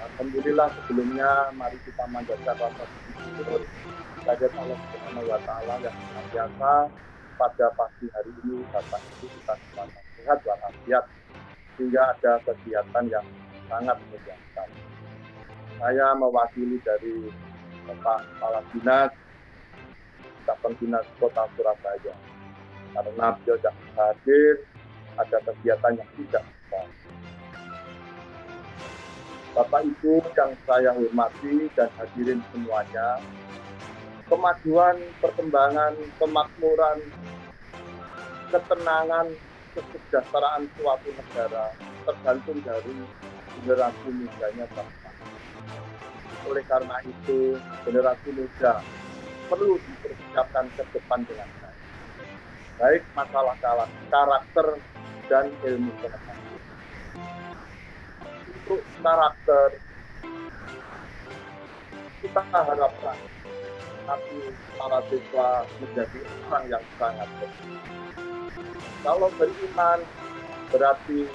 Alhamdulillah, sebelumnya mari kita manjatkan rasa syukur kepada Allah Subhanahu wa Ta'ala yang senantiasa pada pagi hari ini Bapak Ibu kita semua sehat walafiat sehingga ada kegiatan yang sangat menyenangkan. Saya mewakili dari Bapak Kepala Dinas Kota Surabaya, karena beliau tidak hadir, ada kegiatan yang tidak bisa. Bapak Ibu yang saya hormati dan hadirin semuanya, kemajuan, perkembangan, kemakmuran, ketenangan, kesejahteraan suatu negara tergantung dari generasi mudanya bangsa. Oleh karena itu, generasi muda perlu dipersiapkan ke depan dengan baik. Baik masalah karakter dan ilmu pengetahuan. Untuk karakter, kita harapkan nanti para siswa menjadi orang yang sangat beriman. Kalau beriman, berarti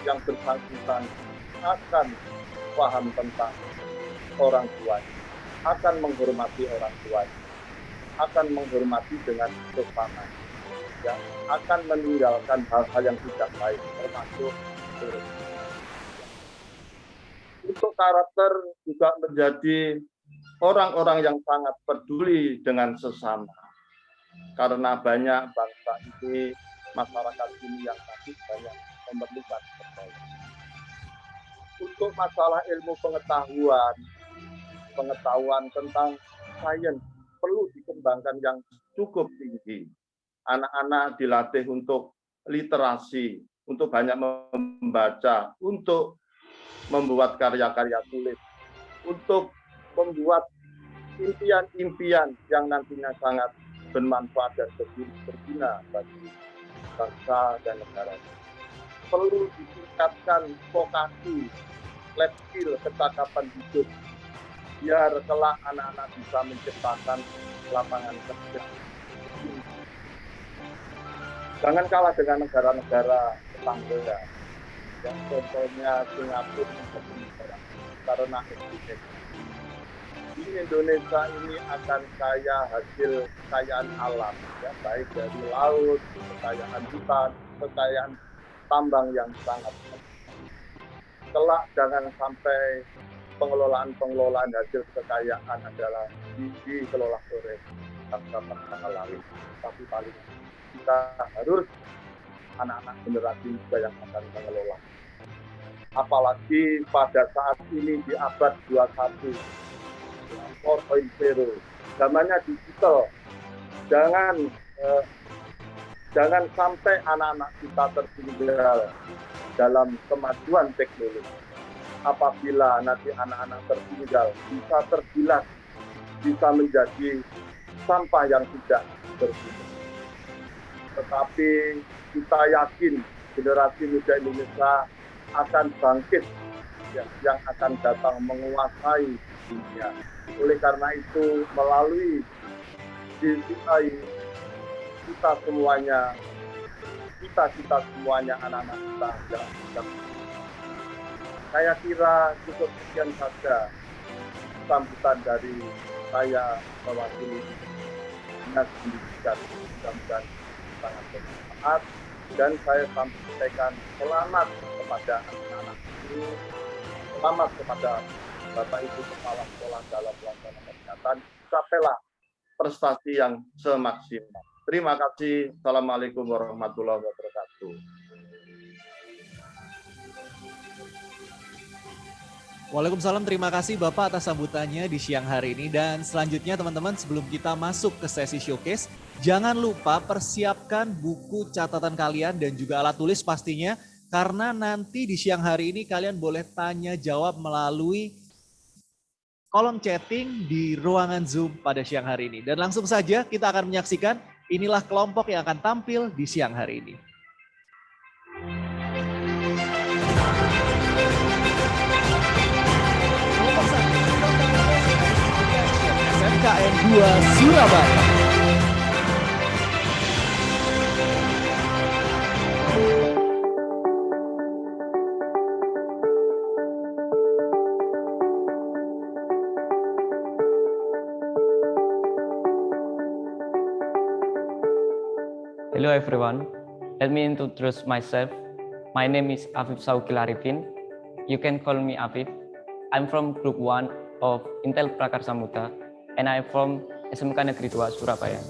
yang bersangkutan akan paham tentang orang tuanya, akan menghormati orang tuanya, akan menghormati dengan sesama, ya, akan meninggalkan hal-hal yang tidak baik, termasuk korupsi. Untuk karakter juga menjadi orang-orang yang sangat peduli dengan sesama. Karena banyak bangsa ini, masyarakat ini yang masih banyak memerlukan pertolongan. Untuk masalah ilmu pengetahuan tentang sains perlu dikembangkan yang cukup tinggi. Anak-anak dilatih untuk literasi, untuk banyak membaca, untuk membuat karya-karya tulis, untuk membuat impian-impian yang nantinya sangat bermanfaat dan berguna bagi bangsa dan negara. Perlu ditingkatkan vokasi, life skill, kecakapan hidup, biar kelak anak-anak bisa menciptakan lapangan kerja. Jangan kalah dengan negara-negara tetangga, yang contohnya Singapura seperti negara, karena di Indonesia ini akan kaya hasil kekayaan alam, ya, baik dari laut, kekayaan hutan, kekayaan tambang yang sangat penting. Kelak jangan sampai pengelolaan hasil kekayaan adalah dikelola oleh bangsa lain. Tapi paling kita harus anak-anak generasi muda yang akan mengelola. Apalagi pada saat ini di abad 21, 4.0, zamannya digital. Jangan sampai anak-anak kita tertinggal dalam kemajuan teknologi. Apabila nanti anak-anak tertinggal, bisa tergilas, bisa menjadi sampah yang tidak berguna. Tetapi kita yakin generasi muda Indonesia akan bangkit, yang akan datang menguasai dunia. Oleh karena itu, melalui DCI, kita semuanya anak-anak kita adalah saya kira cukup sekian saja sambutan dari saya mewakili Dinas Pendidikan. Mudah-mudahan sangat bermanfaat, dan saya sampaikan selamat kepada anak-anak ini, selamat kepada Bapak Ibu Kepala Sekolah dalam pelaksanaan kegiatan. Capailah prestasi yang semaksimal. Terima kasih. Assalamualaikum warahmatullahi wabarakatuh. Waalaikumsalam, terima kasih Bapak atas sambutannya di siang hari ini. Dan selanjutnya teman-teman, sebelum kita masuk ke sesi showcase, jangan lupa persiapkan buku catatan kalian dan juga alat tulis pastinya, karena nanti di siang hari ini kalian boleh tanya jawab melalui kolom chatting di ruangan Zoom pada siang hari ini. Dan langsung saja kita akan menyaksikan inilah kelompok yang akan tampil di siang hari ini. SMKN 2 Surabaya. Hello everyone, let me introduce myself. My name is Afif Saukil Arifin. You can call me Afif. I'm from Group 1 of Intel Prakarsa Muda, and I'm from SMK Negeri 2 Surabaya.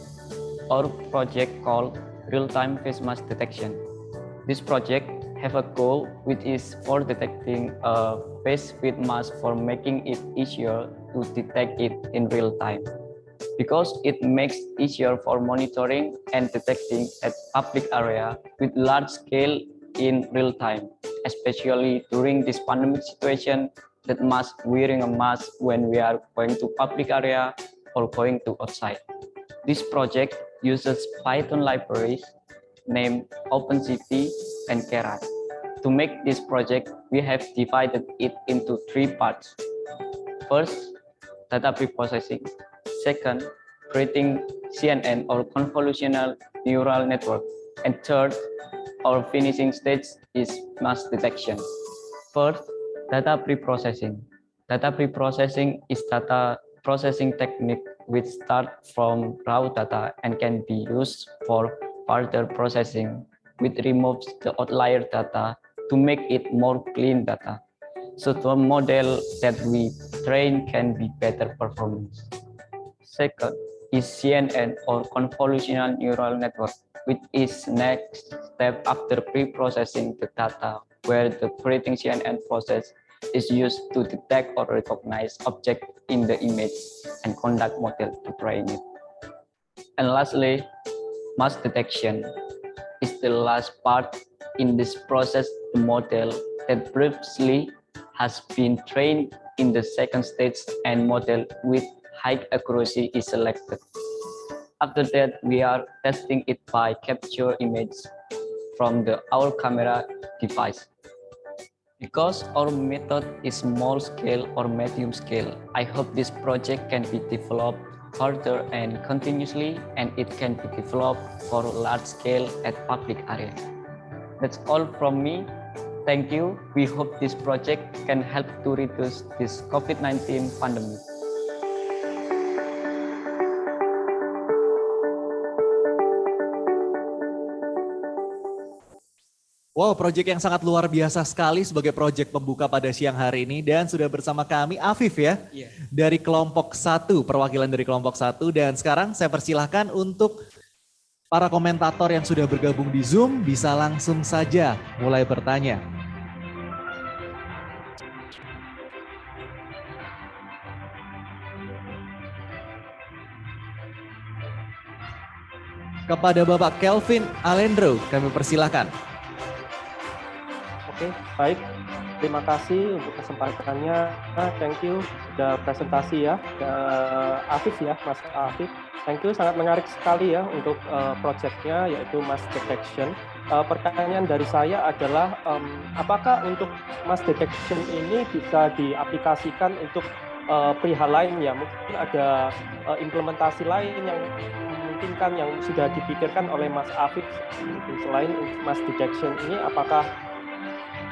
Our project called Real-Time Face Mask Detection. This project have a goal which is for detecting a face with mask for making it easier to detect it in real time, because it makes easier for monitoring and detecting at public area with large scale in real time, especially during this pandemic situation that must wearing a mask when we are going to public area or going to outside. This project uses Python libraries named OpenCV and Keras. To make this project, we have divided it into 3 parts. First, data preprocessing. Second, creating CNN or convolutional neural network. And third, our finishing stage is mask detection. First, data preprocessing. Data preprocessing is data processing technique which start from raw data and can be used for further processing, which removes the outlier data to make it more clean data, so the model that we train can be better performance. Second is CNN or convolutional neural network, which is next step after pre-processing the data, where the creating CNN process is used to detect or recognize object in the image and conduct model to train it. And lastly, mask detection is the last part in this process. The model that previously has been trained in the second stage and model with high accuracy is selected. After that, we are testing it by capture image from our camera device. Because our method is small scale or medium scale, I hope this project can be developed further and continuously, and it can be developed for large scale at public area. That's all from me. Thank you. We hope this project can help to reduce this COVID-19 pandemic. Wow, proyek yang sangat luar biasa sekali sebagai proyek pembuka pada siang hari ini. Dan sudah bersama kami Afif ya, dari kelompok 1, perwakilan dari kelompok 1. Dan sekarang saya persilahkan untuk para komentator yang sudah bergabung di Zoom bisa langsung saja mulai bertanya. Kepada Bapak Kelvin Alendro, kami persilahkan. Oke, baik. Terima kasih untuk kesempatannya. Thank you sudah presentasi ya, Afif ya, Mas Afif. Thank you, sangat menarik sekali ya untuk projectnya yaitu mass detection. Pertanyaan dari saya adalah apakah untuk mass detection ini bisa diaplikasikan untuk perihal lain ya? Mungkin ada implementasi lain yang memungkinkan yang sudah dipikirkan oleh Mas Afif selain mass detection ini, apakah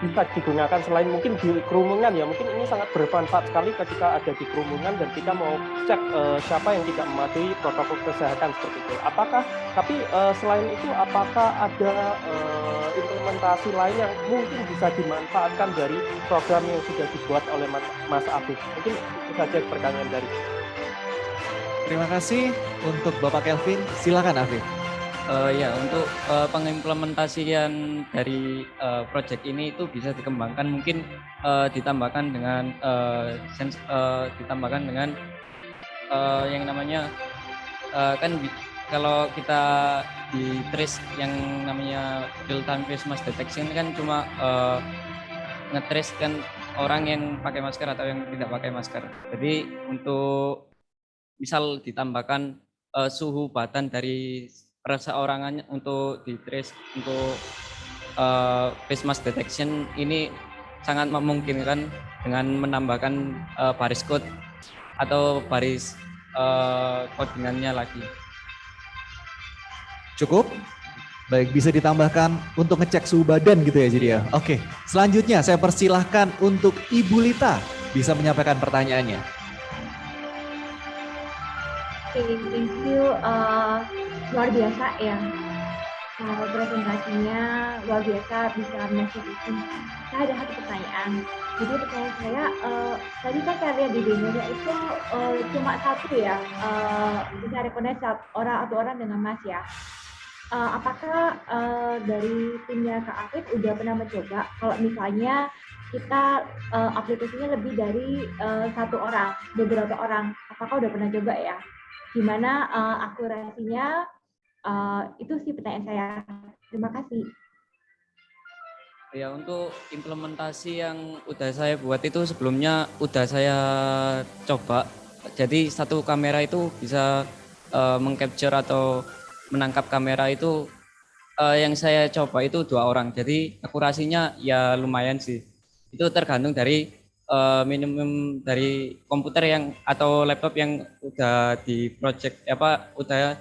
bisa digunakan selain mungkin di kerumunan ya, mungkin ini sangat bermanfaat sekali ketika ada di kerumunan dan kita mau cek siapa yang tidak mematuhi protokol kesehatan seperti itu. Tapi selain itu apakah ada implementasi lain yang mungkin bisa dimanfaatkan dari program yang sudah dibuat oleh Mas Afif? Mungkin itu saja pertanyaan dari saya. Terima kasih untuk Bapak Kelvin, silakan Afif. Ya, untuk pengimplementasian dari proyek ini itu bisa dikembangkan, mungkin ditambahkan dengan yang namanya kan kalau kita di trace yang namanya real time face mass detection kan cuma nge-trace kan orang yang pakai masker atau yang tidak pakai masker. Jadi untuk misal ditambahkan suhu badan dari perseorangannya untuk di trace untuk face mask detection ini sangat memungkinkan dengan menambahkan baris code atau baris codingannya lagi. Cukup? Baik, bisa ditambahkan untuk ngecek suhu badan gitu ya jadi ya. Oke, selanjutnya saya persilahkan untuk Ibu Lita bisa menyampaikan pertanyaannya. Oke, thank you. Luar biasa ya. Presentasinya luar biasa, bisa menyampaikan. Saya ada satu pertanyaan. Jadi pertanyaan saya, tadi kan saya lihat di demonya itu cuma satu ya, bisa rekognisi orang dengan Mas ya. Apakah dari timnya Kak Afif udah pernah mencoba kalau misalnya kita aplikasinya lebih dari satu orang, beberapa orang, apakah udah pernah coba ya? Gimana akurasinya? Itu sih pertanyaan saya. Terima kasih. Ya, untuk implementasi yang udah saya buat itu sebelumnya udah saya coba. Jadi satu kamera itu bisa mengcapture atau menangkap kamera itu yang saya coba itu 2 orang. Jadi akurasinya ya lumayan sih. Itu tergantung dari minimum dari komputer yang atau laptop yang udah di project udah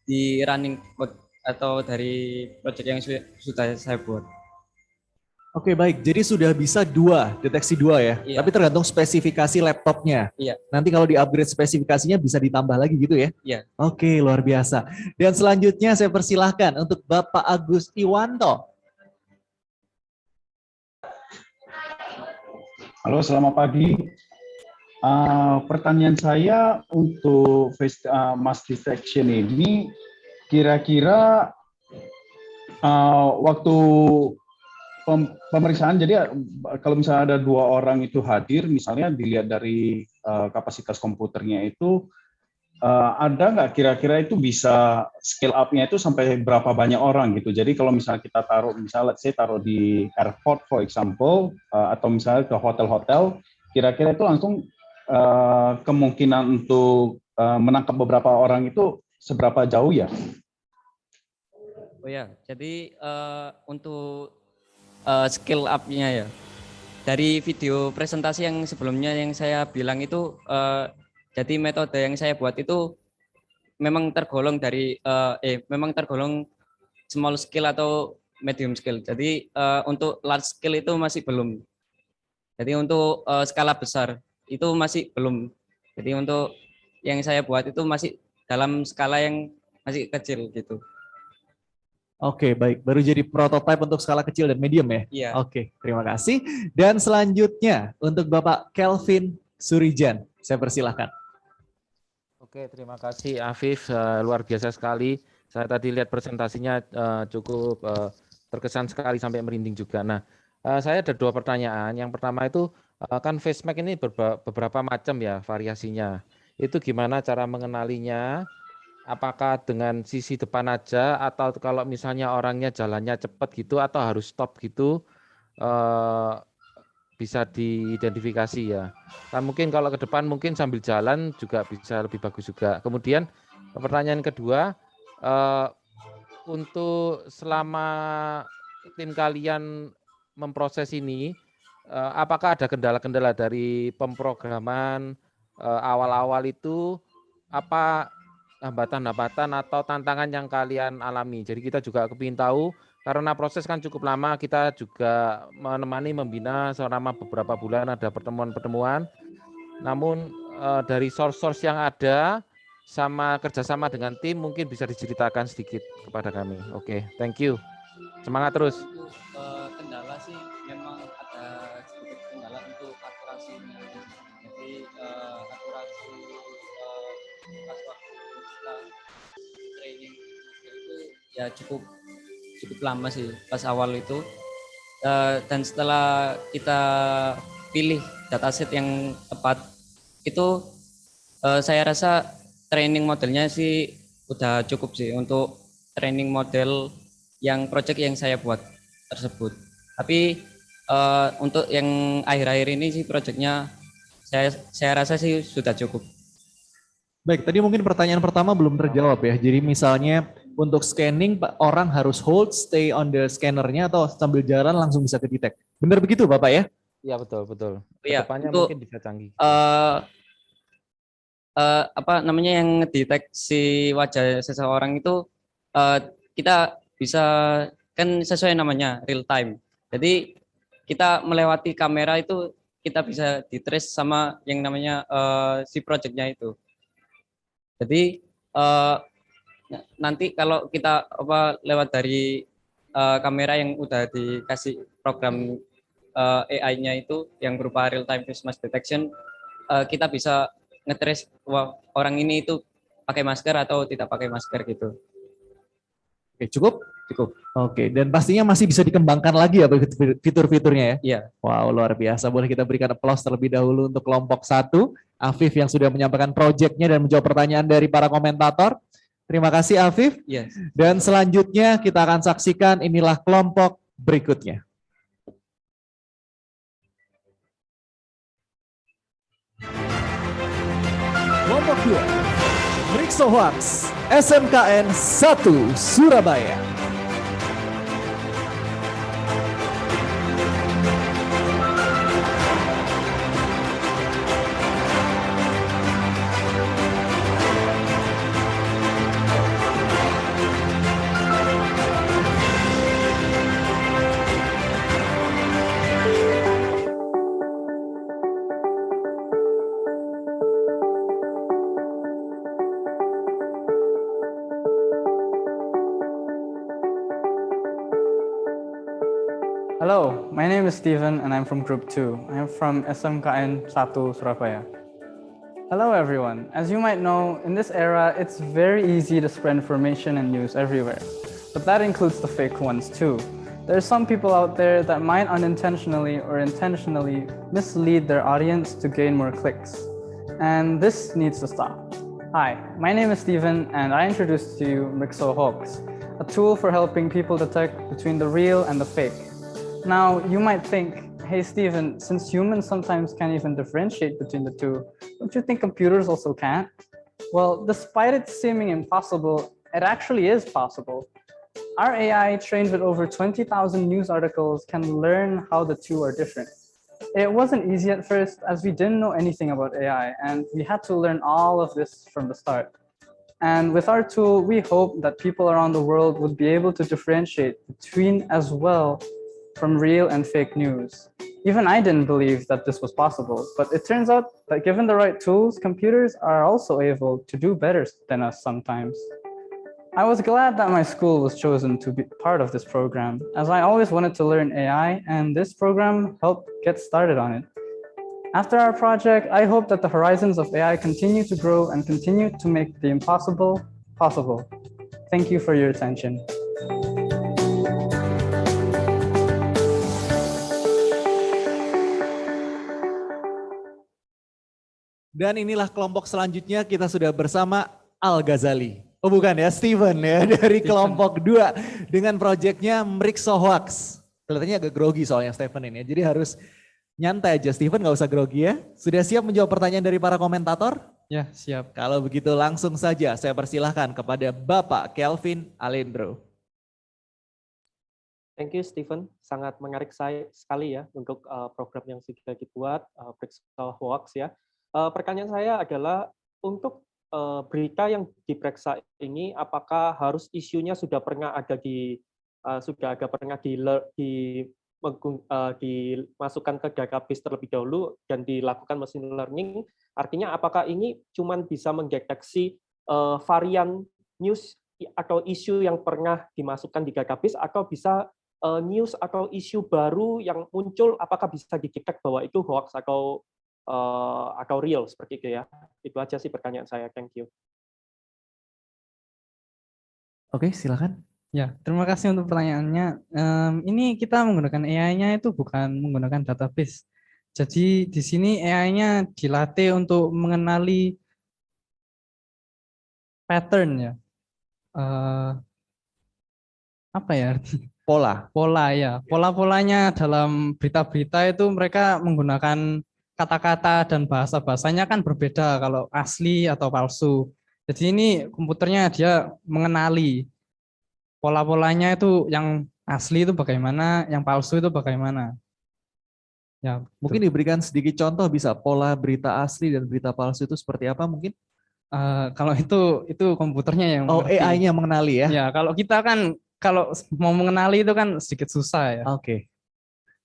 di running code atau dari project yang sudah saya buat. Oke, baik, jadi sudah bisa deteksi 2 ya, iya. Tapi tergantung spesifikasi laptopnya. Iya. Nanti kalau di-upgrade spesifikasinya bisa ditambah lagi gitu ya? Iya. Oke, luar biasa. Dan selanjutnya saya persilahkan untuk Bapak Agus Iwanto. Halo, selamat pagi. Pertanyaan saya untuk mass detection ini, kira-kira waktu pemeriksaan, jadi kalau misalnya ada 2 orang itu hadir, misalnya dilihat dari kapasitas komputernya itu, ada nggak kira-kira itu bisa scale up-nya itu sampai berapa banyak orang gitu. Jadi kalau misalnya kita taruh, misalnya saya taruh di airport for example, atau misalnya ke hotel-hotel, kira-kira itu langsung kemungkinan untuk menangkap beberapa orang itu seberapa jauh ya? Oh ya, jadi untuk skill up-nya ya, dari video presentasi yang sebelumnya yang saya bilang itu, jadi metode yang saya buat itu memang tergolong memang tergolong small skill atau medium skill. Jadi untuk large skill itu masih belum. Jadi untuk skala besar itu masih belum. Jadi untuk yang saya buat itu masih dalam skala yang masih kecil gitu. Oke, baik. Baru jadi prototipe untuk skala kecil dan medium ya? Iya. Oke, terima kasih. Dan selanjutnya untuk Bapak Kelvin Surijan, saya persilahkan. Oke, terima kasih Afif, luar biasa sekali. Saya tadi lihat presentasinya cukup terkesan sekali sampai merinding juga. Nah, saya ada 2 pertanyaan. Yang pertama itu kan FaceMac ini beberapa macam ya variasinya. Itu gimana cara mengenalinya? Apakah dengan sisi depan aja atau kalau misalnya orangnya jalannya cepat gitu atau harus stop gitu bisa diidentifikasi ya. Nah, mungkin kalau ke depan mungkin sambil jalan juga bisa lebih bagus juga. Kemudian pertanyaan kedua, untuk selama tim kalian memproses ini, apakah ada kendala-kendala dari pemrograman awal-awal itu, apa hambatan-hambatan atau tantangan yang kalian alami? Jadi kita juga kepingin tahu, karena proses kan cukup lama, kita juga menemani, membina selama beberapa bulan, ada pertemuan-pertemuan. Namun dari source-source yang ada, sama kerjasama dengan tim, mungkin bisa diceritakan sedikit kepada kami. Oke, thank you. Semangat terus. Kendala sih memang ada sedikit kendala untuk akurasinya. Jadi akurasi pas waktu kita training itu ya cukup lama sih pas awal itu. Dan setelah kita pilih dataset yang tepat itu saya rasa training modelnya sih udah cukup sih untuk training model yang project yang saya buat tersebut. Tapi untuk yang akhir-akhir ini sih projectnya saya rasa sih sudah cukup. Baik, tadi mungkin pertanyaan pertama belum terjawab ya. Jadi misalnya untuk scanning orang harus hold, stay on the scannernya atau sambil jalan langsung bisa ke-detect. Benar begitu Bapak ya? Iya betul. Iya, Kedepannya untuk, mungkin bisa canggih. Apa namanya yang ngedeteksi wajah seseorang itu kita bisa kan sesuai namanya real time. Jadi kita melewati kamera itu kita bisa di-trace sama yang namanya si projectnya itu. Jadi nanti kalau kita lewat dari kamera yang udah dikasih program AI-nya itu yang berupa real time face mask detection, kita bisa nge-trace orang ini itu pakai masker atau tidak pakai masker gitu. Oke, cukup? Cukup. Oke, dan pastinya masih bisa dikembangkan lagi ya fitur-fiturnya ya? Iya. Wow, luar biasa. Boleh kita berikan aplaus terlebih dahulu untuk kelompok 1, Afif yang sudah menyampaikan proyeknya dan menjawab pertanyaan dari para komentator. Terima kasih Afif. Yes. Dan selanjutnya kita akan saksikan inilah kelompok berikutnya. Kelompok 2, Mixohoax, SMKN 1 Surabaya. Hello, my name is Steven and I'm from Group 2. I'm from SMKN 1 Surabaya. Hello everyone. As you might know, in this era, it's very easy to spread information and news everywhere. But that includes the fake ones too. There are some people out there that might unintentionally or intentionally mislead their audience to gain more clicks. And this needs to stop. Hi, my name is Steven and I introduce to you Mixohoax, a tool for helping people detect between the real and the fake. Now, you might think, hey Steven, since humans sometimes can't even differentiate between the two, don't you think computers also can't? Well, despite it seeming impossible, it actually is possible. Our AI, trained with over 20,000 news articles, can learn how the two are different. It wasn't easy at first, as we didn't know anything about AI, and we had to learn all of this from the start. And with our tool, we hope that people around the world would be able to differentiate between as well from real and fake news. Even I didn't believe that this was possible, but it turns out that given the right tools, computers are also able to do better than us sometimes. I was glad that my school was chosen to be part of this program, as I always wanted to learn AI, and this program helped get started on it. After our project, I hope that the horizons of AI continue to grow and continue to make the impossible possible. Thank you for your attention. Dan inilah kelompok selanjutnya, kita sudah bersama Al-Ghazali. Oh bukan ya, Steven ya, dari kelompok 2 dengan proyeknya Mrixohoax. Kelihatannya agak grogi soalnya Steven ini, jadi harus nyantai aja. Steven nggak usah grogi ya. Sudah siap menjawab pertanyaan dari para komentator? Ya, siap. Kalau begitu langsung saja saya persilahkan kepada Bapak Kelvin Alendro. Thank you, Steven. Sangat menarik sekali ya untuk program yang sudah dibuat, Mrixohoax ya. Pertanyaan saya adalah untuk berita yang diperiksa ini, apakah harus isunya sudah pernah ada dimasukkan ke database terlebih dahulu dan dilakukan machine learning? Artinya apakah ini cuma bisa mendeteksi varian news atau isu yang pernah dimasukkan di database, atau bisa news atau isu baru yang muncul, apakah bisa didetek bahwa itu hoax atau real seperti itu ya. Itu aja sih pertanyaan saya. Thank you. Oke, silakan. Ya, terima kasih untuk pertanyaannya. Ini kita menggunakan AI-nya itu bukan menggunakan database. Jadi di sini AI-nya dilatih untuk mengenali pattern ya. Apa ya? Pola ya. Pola-polanya dalam berita-berita itu mereka menggunakan kata-kata dan bahasa-bahasanya kan berbeda kalau asli atau palsu. Jadi ini komputernya dia mengenali pola-polanya itu, yang asli itu bagaimana, yang palsu itu bagaimana. Ya, mungkin diberikan sedikit contoh, bisa pola berita asli dan berita palsu itu seperti apa mungkin? Kalau itu komputernya yang AI-nya mengenali ya? Ya, kalau kita kan kalau mau mengenali itu kan sedikit susah ya.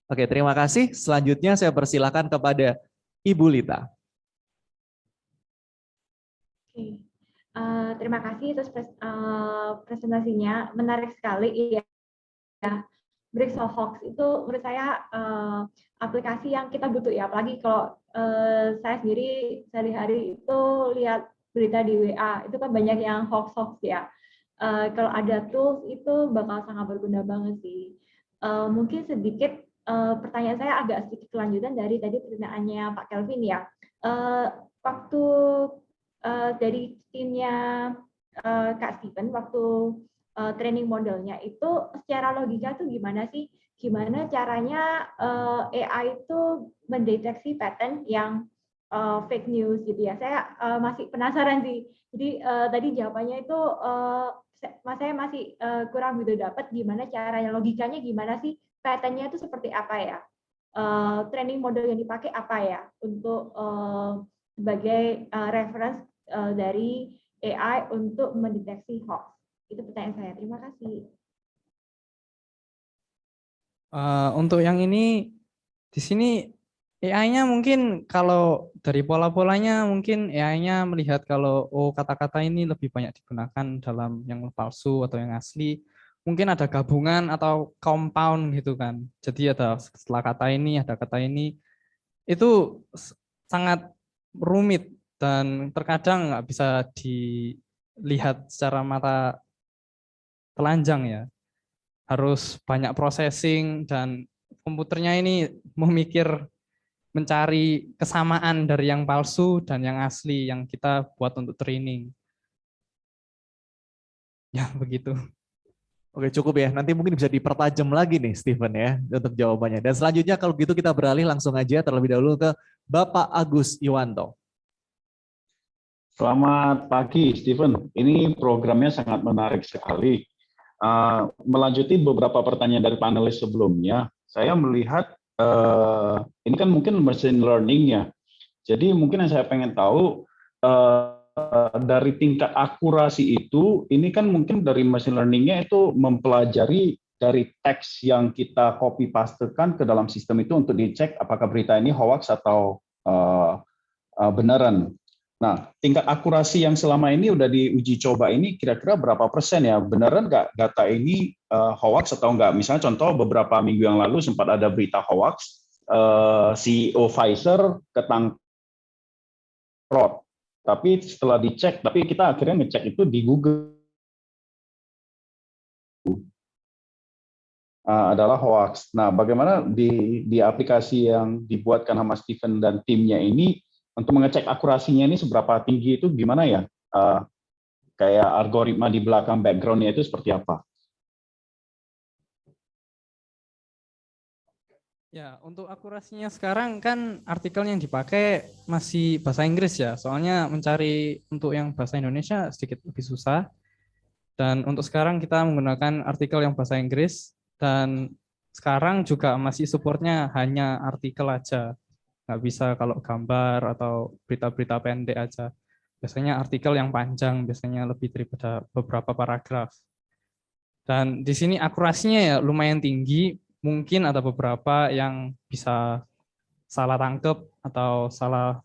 Oke, terima kasih. Selanjutnya saya persilakan kepada Ibu Lita. Oke. Terima kasih atas presentasinya, menarik sekali. Ya, Mrixohoax itu menurut saya aplikasi yang kita butuh ya, apalagi kalau saya sendiri sehari-hari itu lihat berita di WA, itu kan banyak yang hoax ya. Kalau ada tools itu bakal sangat berguna banget sih. Mungkin sedikit pertanyaan saya agak sedikit kelanjutan dari tadi pertanyaannya Pak Kelvin ya. Waktu dari timnya Kak Steven, waktu training modelnya itu secara logika tuh gimana sih? Gimana caranya AI itu mendeteksi pattern yang fake news gitu ya? Saya masih penasaran sih. Jadi tadi jawabannya itu saya masih kurang gitu dapat gimana caranya, logikanya gimana sih, pattern-nya itu seperti apa ya? Training model yang dipakai apa ya untuk sebagai reference dari AI untuk mendeteksi hoax? Itu pertanyaan saya. Terima kasih. Untuk yang ini, di sini AI-nya mungkin kalau dari pola-polanya mungkin AI-nya melihat kalau kata-kata ini lebih banyak digunakan dalam yang palsu atau yang asli. Mungkin ada gabungan atau compound gitu kan. Jadi ada setelah kata ini, ada kata ini. Itu sangat rumit dan terkadang nggak bisa dilihat secara mata telanjang ya. Harus banyak processing dan komputernya ini memikir, mencari kesamaan dari yang palsu dan yang asli yang kita buat untuk training. Ya, begitu. Oke, cukup ya. Nanti mungkin bisa dipertajam lagi nih Steven ya untuk jawabannya. Dan selanjutnya kalau gitu kita beralih langsung aja terlebih dahulu ke Bapak Agus Iwanto. Selamat pagi, Steven. Ini programnya sangat menarik sekali. Melanjuti beberapa pertanyaan dari panelis sebelumnya, saya melihat ini kan mungkin machine learning ya. Jadi mungkin yang saya pengen tahu dari tingkat akurasi itu, ini kan mungkin dari machine learning-nya itu mempelajari dari teks yang kita copy pastekan ke dalam sistem itu untuk dicek apakah berita ini hoax atau beneran. Nah, tingkat akurasi yang selama ini udah diuji coba ini kira-kira berapa persen ya? Beneran nggak data ini hoax atau nggak? Misalnya contoh beberapa minggu yang lalu sempat ada berita hoax, CEO Pfizer ketangkep fraud. Tapi setelah dicek, tapi kita akhirnya ngecek itu di Google adalah hoax. Nah, bagaimana di aplikasi yang dibuatkan sama Steven dan timnya ini untuk mengecek akurasinya ini seberapa tinggi itu gimana ya? Kayak algoritma di belakang background-nya itu seperti apa? Ya, untuk akurasinya sekarang kan artikel yang dipakai masih bahasa Inggris ya. Soalnya mencari untuk yang bahasa Indonesia sedikit lebih susah. Dan untuk sekarang kita menggunakan artikel yang bahasa Inggris. Dan sekarang juga masih supportnya hanya artikel aja. Nggak bisa kalau gambar atau berita-berita pendek aja. Biasanya artikel yang panjang, biasanya lebih daripada beberapa paragraf. Dan di sini akurasinya ya lumayan tinggi, mungkin ada beberapa yang bisa salah tangkep atau salah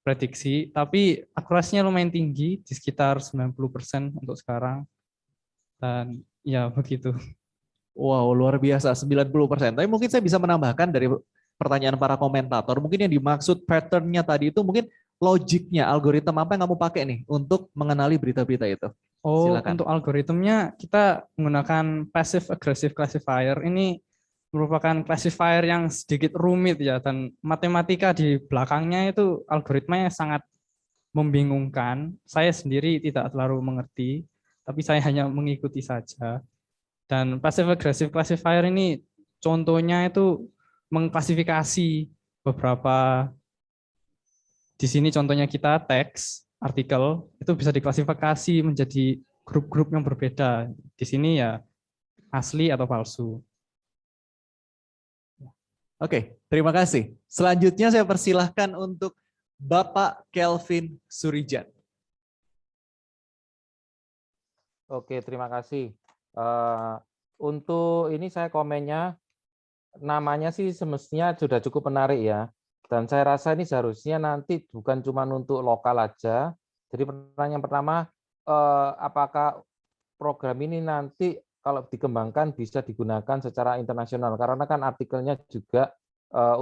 prediksi, tapi akurasinya lumayan tinggi, di sekitar 90% untuk sekarang. Dan ya begitu. Wow, luar biasa 90%. Tapi mungkin saya bisa menambahkan dari pertanyaan para komentator, mungkin yang dimaksud pattern-nya tadi itu mungkin logiknya, algoritma apa yang kamu pakai nih untuk mengenali berita-berita itu? Oh, Silakan. untuk algoritmnya kita menggunakan passive aggressive classifier. Ini merupakan classifier yang sedikit rumit ya, dan matematika di belakangnya itu algoritmanya sangat membingungkan. Saya sendiri tidak terlalu mengerti, tapi saya hanya mengikuti saja. Dan passive aggressive classifier ini contohnya itu mengklasifikasi beberapa, di sini contohnya kita teks, artikel, itu bisa diklasifikasi menjadi grup-grup yang berbeda. Di sini ya asli atau palsu. Oke, terima kasih. Selanjutnya saya persilahkan untuk Bapak Kelvin Surijan. Oke, terima kasih. Untuk ini saya komennya, namanya sih semestinya sudah cukup menarik ya. Dan saya rasa ini seharusnya nanti bukan cuma untuk lokal aja. Jadi pertanyaan pertama, apakah program ini nanti kalau dikembangkan bisa digunakan secara internasional? Karena kan artikelnya juga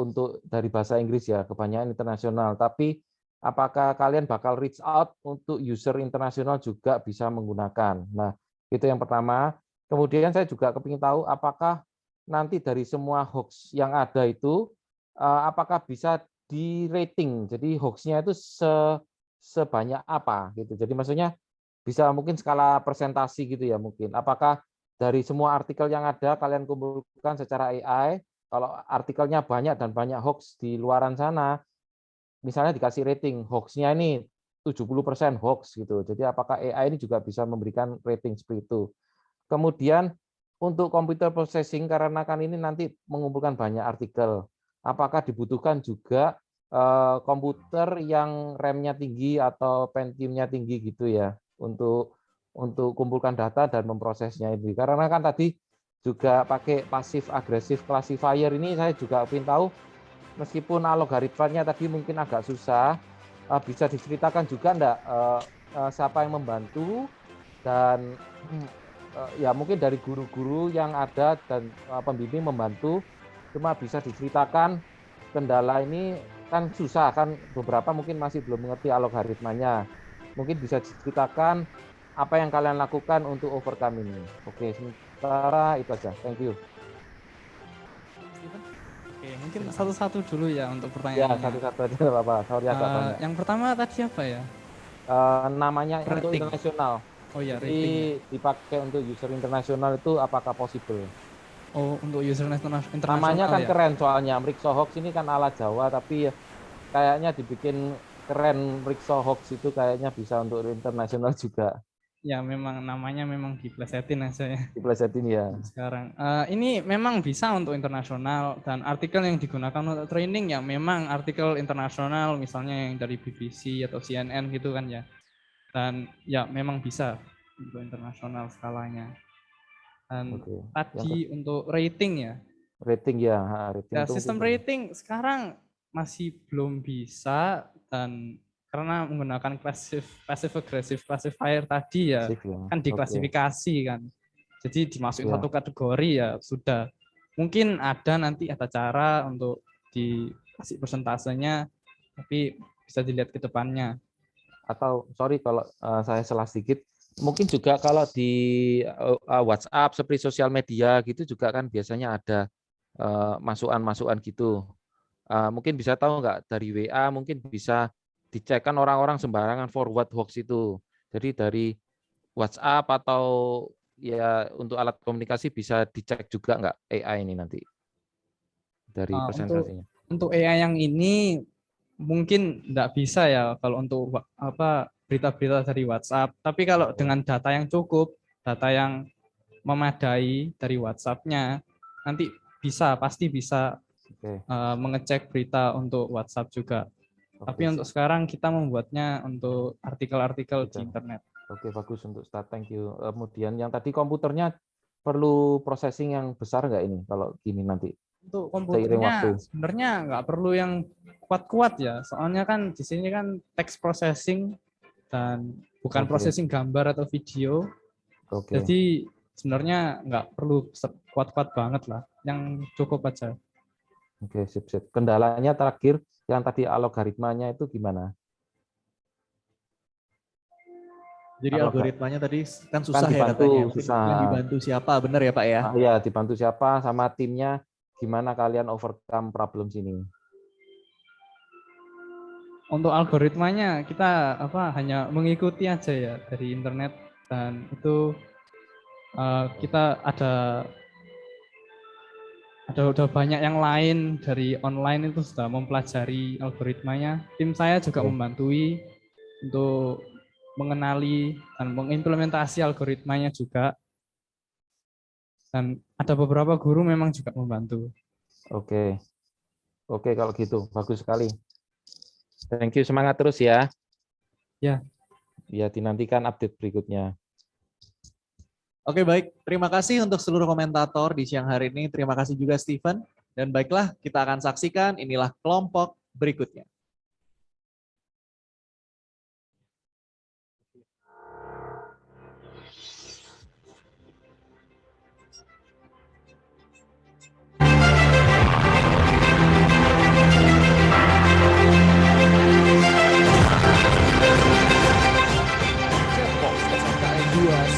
untuk dari bahasa Inggris ya, kebanyakan internasional. Tapi apakah kalian bakal reach out untuk user internasional juga bisa menggunakan? Nah, itu yang pertama. Kemudian saya juga kepingin tahu apakah nanti dari semua hoax yang ada itu, apakah bisa di rating? Jadi hoaxnya itu sebanyak apa gitu. Jadi maksudnya bisa mungkin skala persentasi gitu ya mungkin. Apakah dari semua artikel yang ada kalian kumpulkan secara AI, kalau artikelnya banyak dan banyak hoax di luaran sana, misalnya dikasih rating hoaxnya ini 70% hoax gitu. Jadi apakah AI ini juga bisa memberikan rating seperti itu? Kemudian untuk computer processing, karena kan ini nanti mengumpulkan banyak artikel, apakah dibutuhkan juga komputer yang RAM-nya tinggi atau Pentium-nya tinggi gitu ya untuk kumpulkan data dan memprosesnya ini? Karena kan tadi juga pakai passive aggressive classifier ini, saya juga ingin tahu meskipun algoritmanya tadi mungkin agak susah, bisa diceritakan juga enggak siapa yang membantu, dan ya mungkin dari guru-guru yang ada dan pembimbing membantu, cuma bisa diceritakan kendala ini kan susah kan, beberapa mungkin masih belum mengerti algoritmanya. Mungkin bisa diceritakan apa yang kalian lakukan untuk overcome ini. Oke, sementara itu aja. Thank you. Oke, mungkin satu-satu dulu ya untuk pertanyaannya. Ya, satu-satu aja Bapak. Sorry agak banyak. Yang pertama tadi apa ya? Namanya Rating. untuk internasional. Oh ya, Jadi rating. dipakai untuk user internasional itu apakah possible? Oh, untuk user internasional. Namanya kan ya? keren soalnya. Mriksohox ini kan ala Jawa, tapi kayaknya dibikin keren. Mriksohox itu kayaknya bisa untuk internasional juga. Ya, memang namanya memang diplesetin aja ya. Diplesetin ya. Sekarang ini memang bisa untuk internasional, dan artikel yang digunakan untuk training ya memang artikel internasional, misalnya yang dari BBC atau CNN gitu kan ya. Dan ya memang bisa untuk internasional skalanya. Dan tadi untuk rating ya. Rating ya, rating Ya, itu sistem mungkin. rating sekarang masih belum bisa, dan karena menggunakan passive aggressive classifier tadi ya, Pasif ya. kan diklasifikasi kan. Jadi dimasukin Ya. satu kategori ya sudah. Mungkin nanti ada cara untuk dikasih persentasenya, tapi bisa dilihat ke depannya. Atau sorry kalau saya salah sedikit, mungkin juga kalau di WhatsApp seperti sosial media gitu juga kan biasanya ada masukan-masukan gitu. Mungkin bisa tahu nggak dari WA, mungkin bisa dicek kan orang-orang sembarangan forward hoax itu. Jadi dari WhatsApp atau ya untuk alat komunikasi bisa dicek juga nggak AI ini nanti dari presentasinya. Untuk AI yang ini mungkin nggak bisa ya kalau untuk berita-berita dari WhatsApp. Tapi kalau dengan data yang cukup, data yang memadai dari WhatsApp-nya, nanti pasti bisa mengecek berita untuk WhatsApp juga. Tapi untuk sekarang kita membuatnya untuk artikel-artikel di internet. Oke, bagus untuk start. Thank you. Kemudian yang tadi komputernya perlu processing yang besar nggak ini kalau gini nanti? Untuk seiring waktu? komputernya sebenarnya nggak perlu yang kuat-kuat ya. Soalnya kan di sini kan text processing dan bukan processing gambar atau video. Jadi sebenarnya nggak perlu kuat-kuat banget lah. Yang cukup aja. Oke, sip. Kendalanya terakhir yang tadi algoritmanya itu gimana? Jadi algoritmanya tadi kan susah kan dibantu, ya katanya. Susah. Yang dibantu siapa? Benar ya Pak ya? Iya, dibantu siapa sama timnya. Gimana kalian overcome problem sini? Untuk algoritmanya kita hanya mengikuti aja ya dari internet, dan itu kita udah banyak yang lain dari online itu sudah mempelajari algoritmanya. Tim saya juga membantui untuk mengenali dan mengimplementasi algoritmanya juga. Dan ada beberapa guru memang juga membantu. Oke, kalau gitu bagus sekali. Thank you, semangat terus ya. Ya. Ya, dinantikan update berikutnya. Oke, baik. Terima kasih untuk seluruh komentator di siang hari ini. Terima kasih juga Steven. Dan baiklah, kita akan saksikan inilah kelompok berikutnya.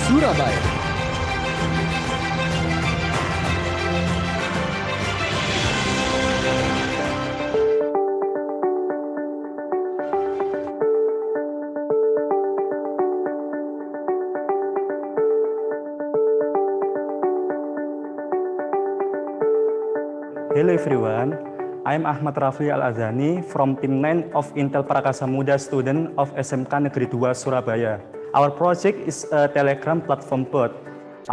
Surabaya. Hello everyone, I'm Ahmad Rafli Al-Azani from Team 9 of Intel Prakasa Muda student of SMK Negeri 2 Surabaya. Our project is a Telegram platform bot.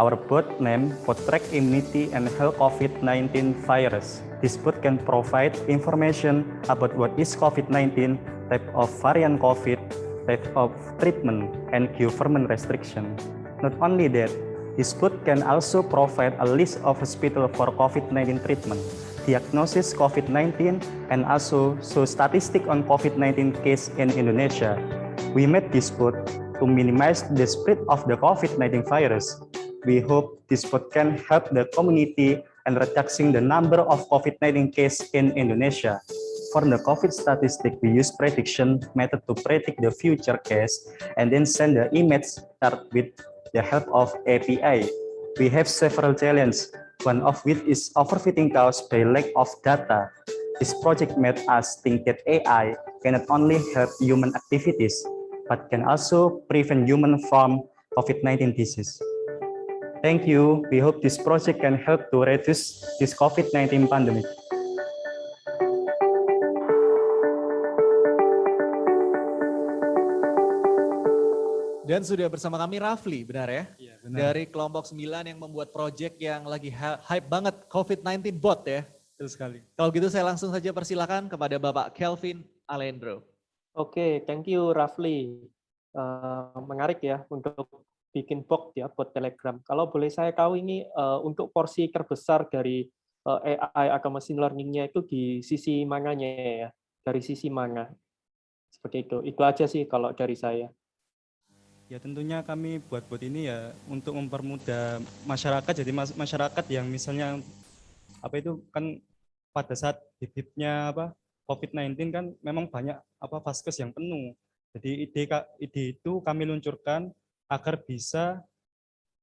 Our bot name bot track immunity and health COVID-19 virus. This bot can provide information about what is COVID-19, type of variant COVID, type of treatment, and government restriction. Not only that, this bot can also provide a list of hospitals for COVID-19 treatment, diagnosis COVID-19, and also show statistics on COVID-19 case in Indonesia. We made this bot to minimize the spread of the COVID-19 virus. We hope this bot can help the community and reducing the number of COVID-19 cases in Indonesia. For the COVID statistic, we use prediction method to predict the future case and then send the image start with the help of API. We have several challenges, one of which is overfitting caused by lack of data. This project made us think that AI cannot only help human activities, but can also prevent humans from COVID-19 disease. Thank you. We hope this project can help to reduce this COVID-19 pandemic. Dan sudah bersama kami Rafli, benar ya? Iya, benar. Dari kelompok 9 yang membuat project yang lagi hype banget, COVID-19 bot ya? Betul sekali. Kalau gitu saya langsung saja persilakan kepada Bapak Kelvin Alendro. Oke, thank you Rafli. Menarik ya untuk bikin bot ya, bot Telegram. Kalau boleh saya tahu ini untuk porsi terbesar dari AI atau machine learning-nya itu di sisi mananya ya? Dari sisi mana? Seperti itu. Itu aja sih kalau dari saya. Ya tentunya kami buat bot ini ya untuk mempermudah masyarakat. Jadi masyarakat yang misalnya apa itu kan pada saat hit-hitnya COVID-19 kan memang banyak vaskes yang penuh. Jadi ide itu kami luncurkan agar bisa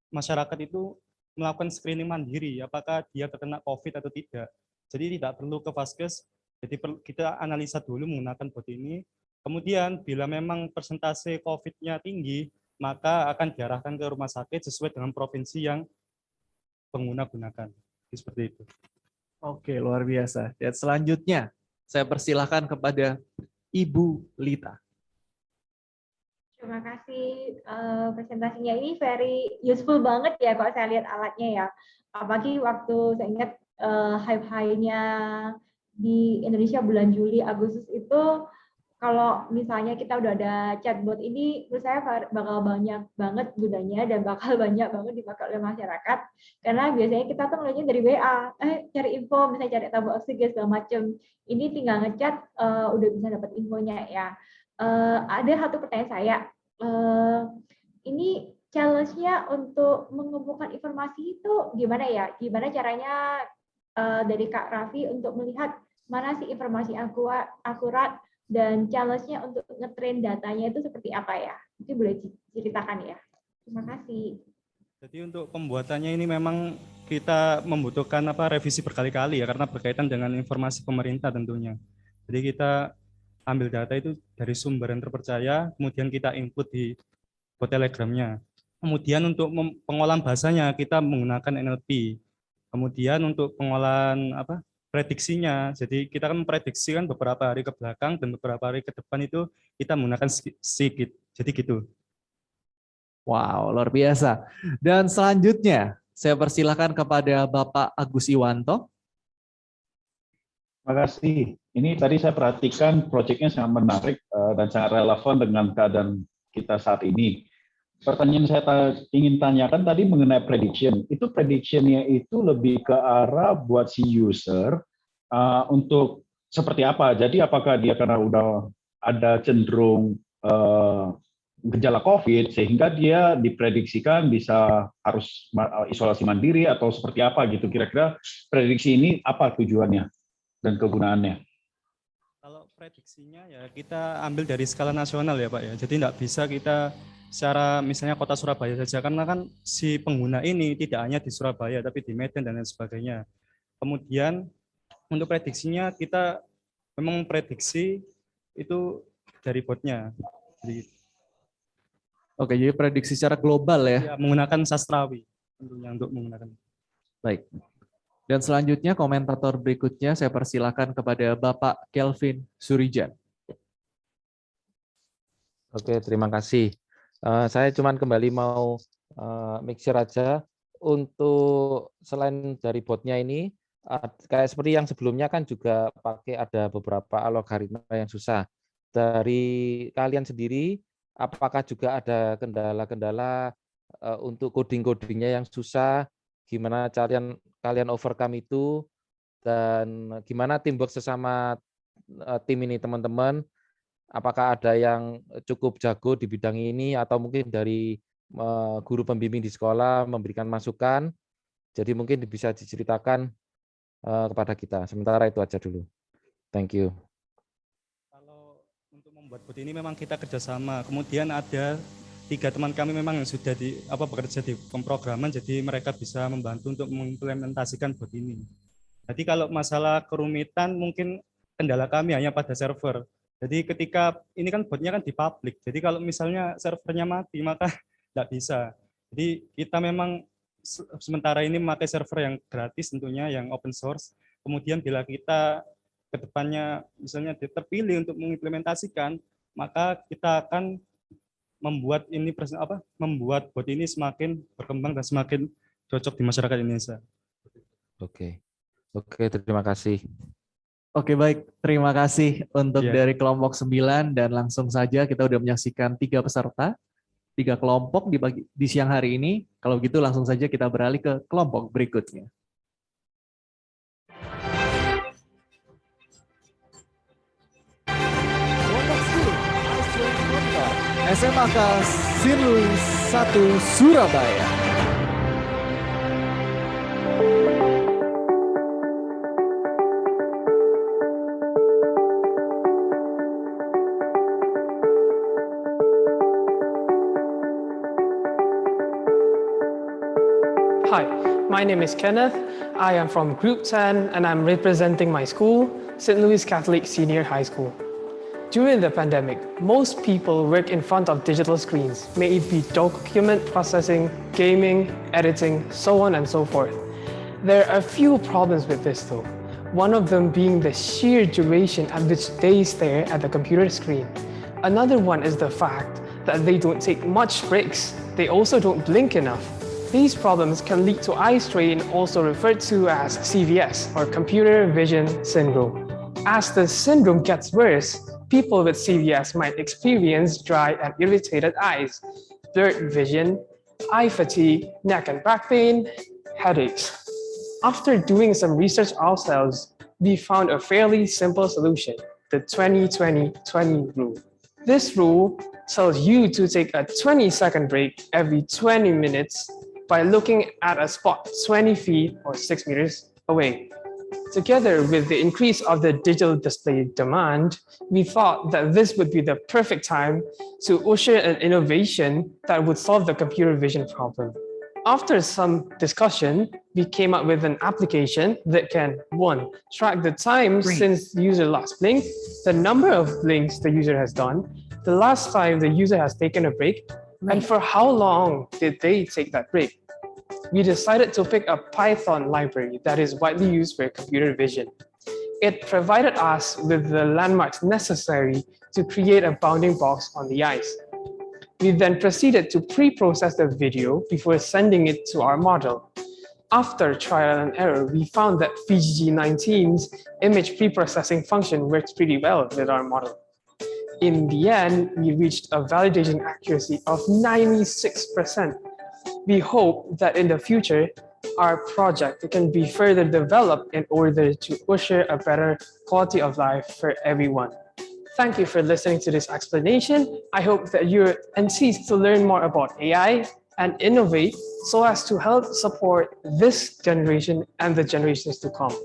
masyarakat itu melakukan screening mandiri apakah dia terkena COVID atau tidak. Jadi tidak perlu ke vaskes. Jadi kita analisa dulu menggunakan bot ini. Kemudian bila memang persentase COVID-nya tinggi, maka akan diarahkan ke rumah sakit sesuai dengan provinsi yang pengguna gunakan. Seperti itu. Oke, luar biasa. Dan selanjutnya, saya persilahkan kepada Ibu Lita. Terima kasih, presentasinya ini very useful banget ya kalau saya lihat alatnya ya. Apalagi waktu saya ingat hype-nya di Indonesia bulan Juli, Agustus itu, kalau misalnya kita udah ada chatbot ini, menurut saya bakal banyak banget gunanya dan bakal banyak banget dipakai oleh masyarakat. Karena biasanya kita tuh ngeliatnya dari WA, cari info, misalnya cari tabung oksigen segala macam. Ini tinggal ngechat, udah bisa dapat infonya ya. Ada satu pertanyaan saya, ini challenge-nya untuk mengumpulkan informasi itu gimana ya? Gimana caranya dari Kak Raffi untuk melihat mana sih informasi akurat dan challenge-nya untuk nge-train datanya itu seperti apa ya? Itu boleh diceritakan ya. Terima kasih. Jadi untuk pembuatannya ini memang kita membutuhkan revisi berkali-kali ya karena berkaitan dengan informasi pemerintah tentunya. Jadi kita ambil data itu dari sumber yang terpercaya, kemudian kita input di bot Telegram-nya. Kemudian untuk pengolahan bahasanya kita menggunakan NLP. Kemudian untuk pengolahan prediksinya, jadi kita kan memprediksikan beberapa hari ke belakang dan beberapa hari ke depan itu kita menggunakan Seagit. Jadi gitu. Wow, luar biasa. Dan selanjutnya, saya persilahkan kepada Bapak Agus Iwanto. Terima kasih. Ini tadi saya perhatikan proyeknya sangat menarik dan sangat relevan dengan keadaan kita saat ini. Pertanyaan saya ingin tanyakan tadi mengenai prediction. Itu prediction-nya itu lebih ke arah buat si user untuk seperti apa? Jadi apakah dia karena udah ada cenderung gejala COVID sehingga dia diprediksikan bisa harus isolasi mandiri atau seperti apa gitu? Kira-kira prediksi ini apa tujuannya dan kegunaannya? Kalau prediksinya ya kita ambil dari skala nasional ya Pak ya. Jadi tidak bisa kita secara misalnya kota Surabaya saja karena kan si pengguna ini tidak hanya di Surabaya tapi di Medan dan lain sebagainya. Kemudian untuk prediksinya kita memang prediksi itu dari botnya. Oke, jadi prediksi secara global ya. Ya menggunakan sastrawi tentunya untuk menggunakan. Baik. Dan selanjutnya komentator berikutnya saya persilakan kepada Bapak Kelvin Surijan. Oke, terima kasih. Saya cuma kembali mau make sure aja untuk selain dari botnya ini, kayak seperti yang sebelumnya kan juga pakai ada beberapa algoritma yang susah. Dari kalian sendiri, apakah juga ada kendala-kendala untuk coding-codingnya yang susah? Gimana kalian overcome itu? Dan gimana teamwork sesama tim ini teman-teman? Apakah ada yang cukup jago di bidang ini atau mungkin dari guru pembimbing di sekolah memberikan masukan? Jadi mungkin bisa diceritakan kepada kita. Sementara itu aja dulu. Thank you. Kalau untuk membuat bot ini memang kita kerjasama. Kemudian ada 3 teman kami memang yang sudah bekerja di pemrograman, jadi mereka bisa membantu untuk mengimplementasikan bot ini. Jadi kalau masalah kerumitan mungkin kendala kami hanya pada server. Jadi ketika ini kan botnya kan di publik, jadi kalau misalnya servernya mati maka tidak bisa. Jadi kita memang sementara ini memakai server yang gratis tentunya, yang open source. Kemudian bila kita ke depannya misalnya terpilih untuk mengimplementasikan, maka kita akan membuat bot ini semakin berkembang dan semakin cocok di masyarakat Indonesia. Oke, terima kasih. Oke, baik. Terima kasih untuk dari kelompok 9 dan langsung saja kita udah menyaksikan 3 peserta, 3 kelompok di siang hari ini. Kalau begitu langsung saja kita beralih ke kelompok berikutnya. Kelompok 10 SMAK Sinlui 1 Surabaya. Hi, my name is Kenneth. I am from Group 10 and I'm representing my school, St. Louis Catholic Senior High School. During the pandemic, most people work in front of digital screens, may it be document processing, gaming, editing, so on and so forth. There are a few problems with this though. One of them being the sheer duration at which they stare at the computer screen. Another one is the fact that they don't take much breaks. They also don't blink enough. These problems can lead to eye strain, also referred to as CVS, or computer vision syndrome. As the syndrome gets worse, people with CVS might experience dry and irritated eyes, blurred vision, eye fatigue, neck and back pain, headaches. After doing some research ourselves, we found a fairly simple solution, the 20-20-20 rule. This rule tells you to take a 20-second break every 20 minutes by looking at a spot 20 feet or 6 meters away. Together with the increase of the digital display demand, we thought that this would be the perfect time to usher an innovation that would solve the computer vision problem. After some discussion, we came up with an application that can, 1, track the time since the user last blinked, the number of blinks the user has done, the last time the user has taken a break, and for how long did they take that break. We decided to pick a Python library that is widely used for computer vision. It provided us with the landmarks necessary to create a bounding box on the eyes. We then proceeded to pre-process the video before sending it to our model. After trial and error, we found that VGG19's image pre-processing function works pretty well with our model. In the end, we reached a validation accuracy of 96%. We hope that in the future, our project can be further developed in order to usher a better quality of life for everyone. Thank you for listening to this explanation. I hope that you're enthused to learn more about AI and innovate so as to help support this generation and the generations to come.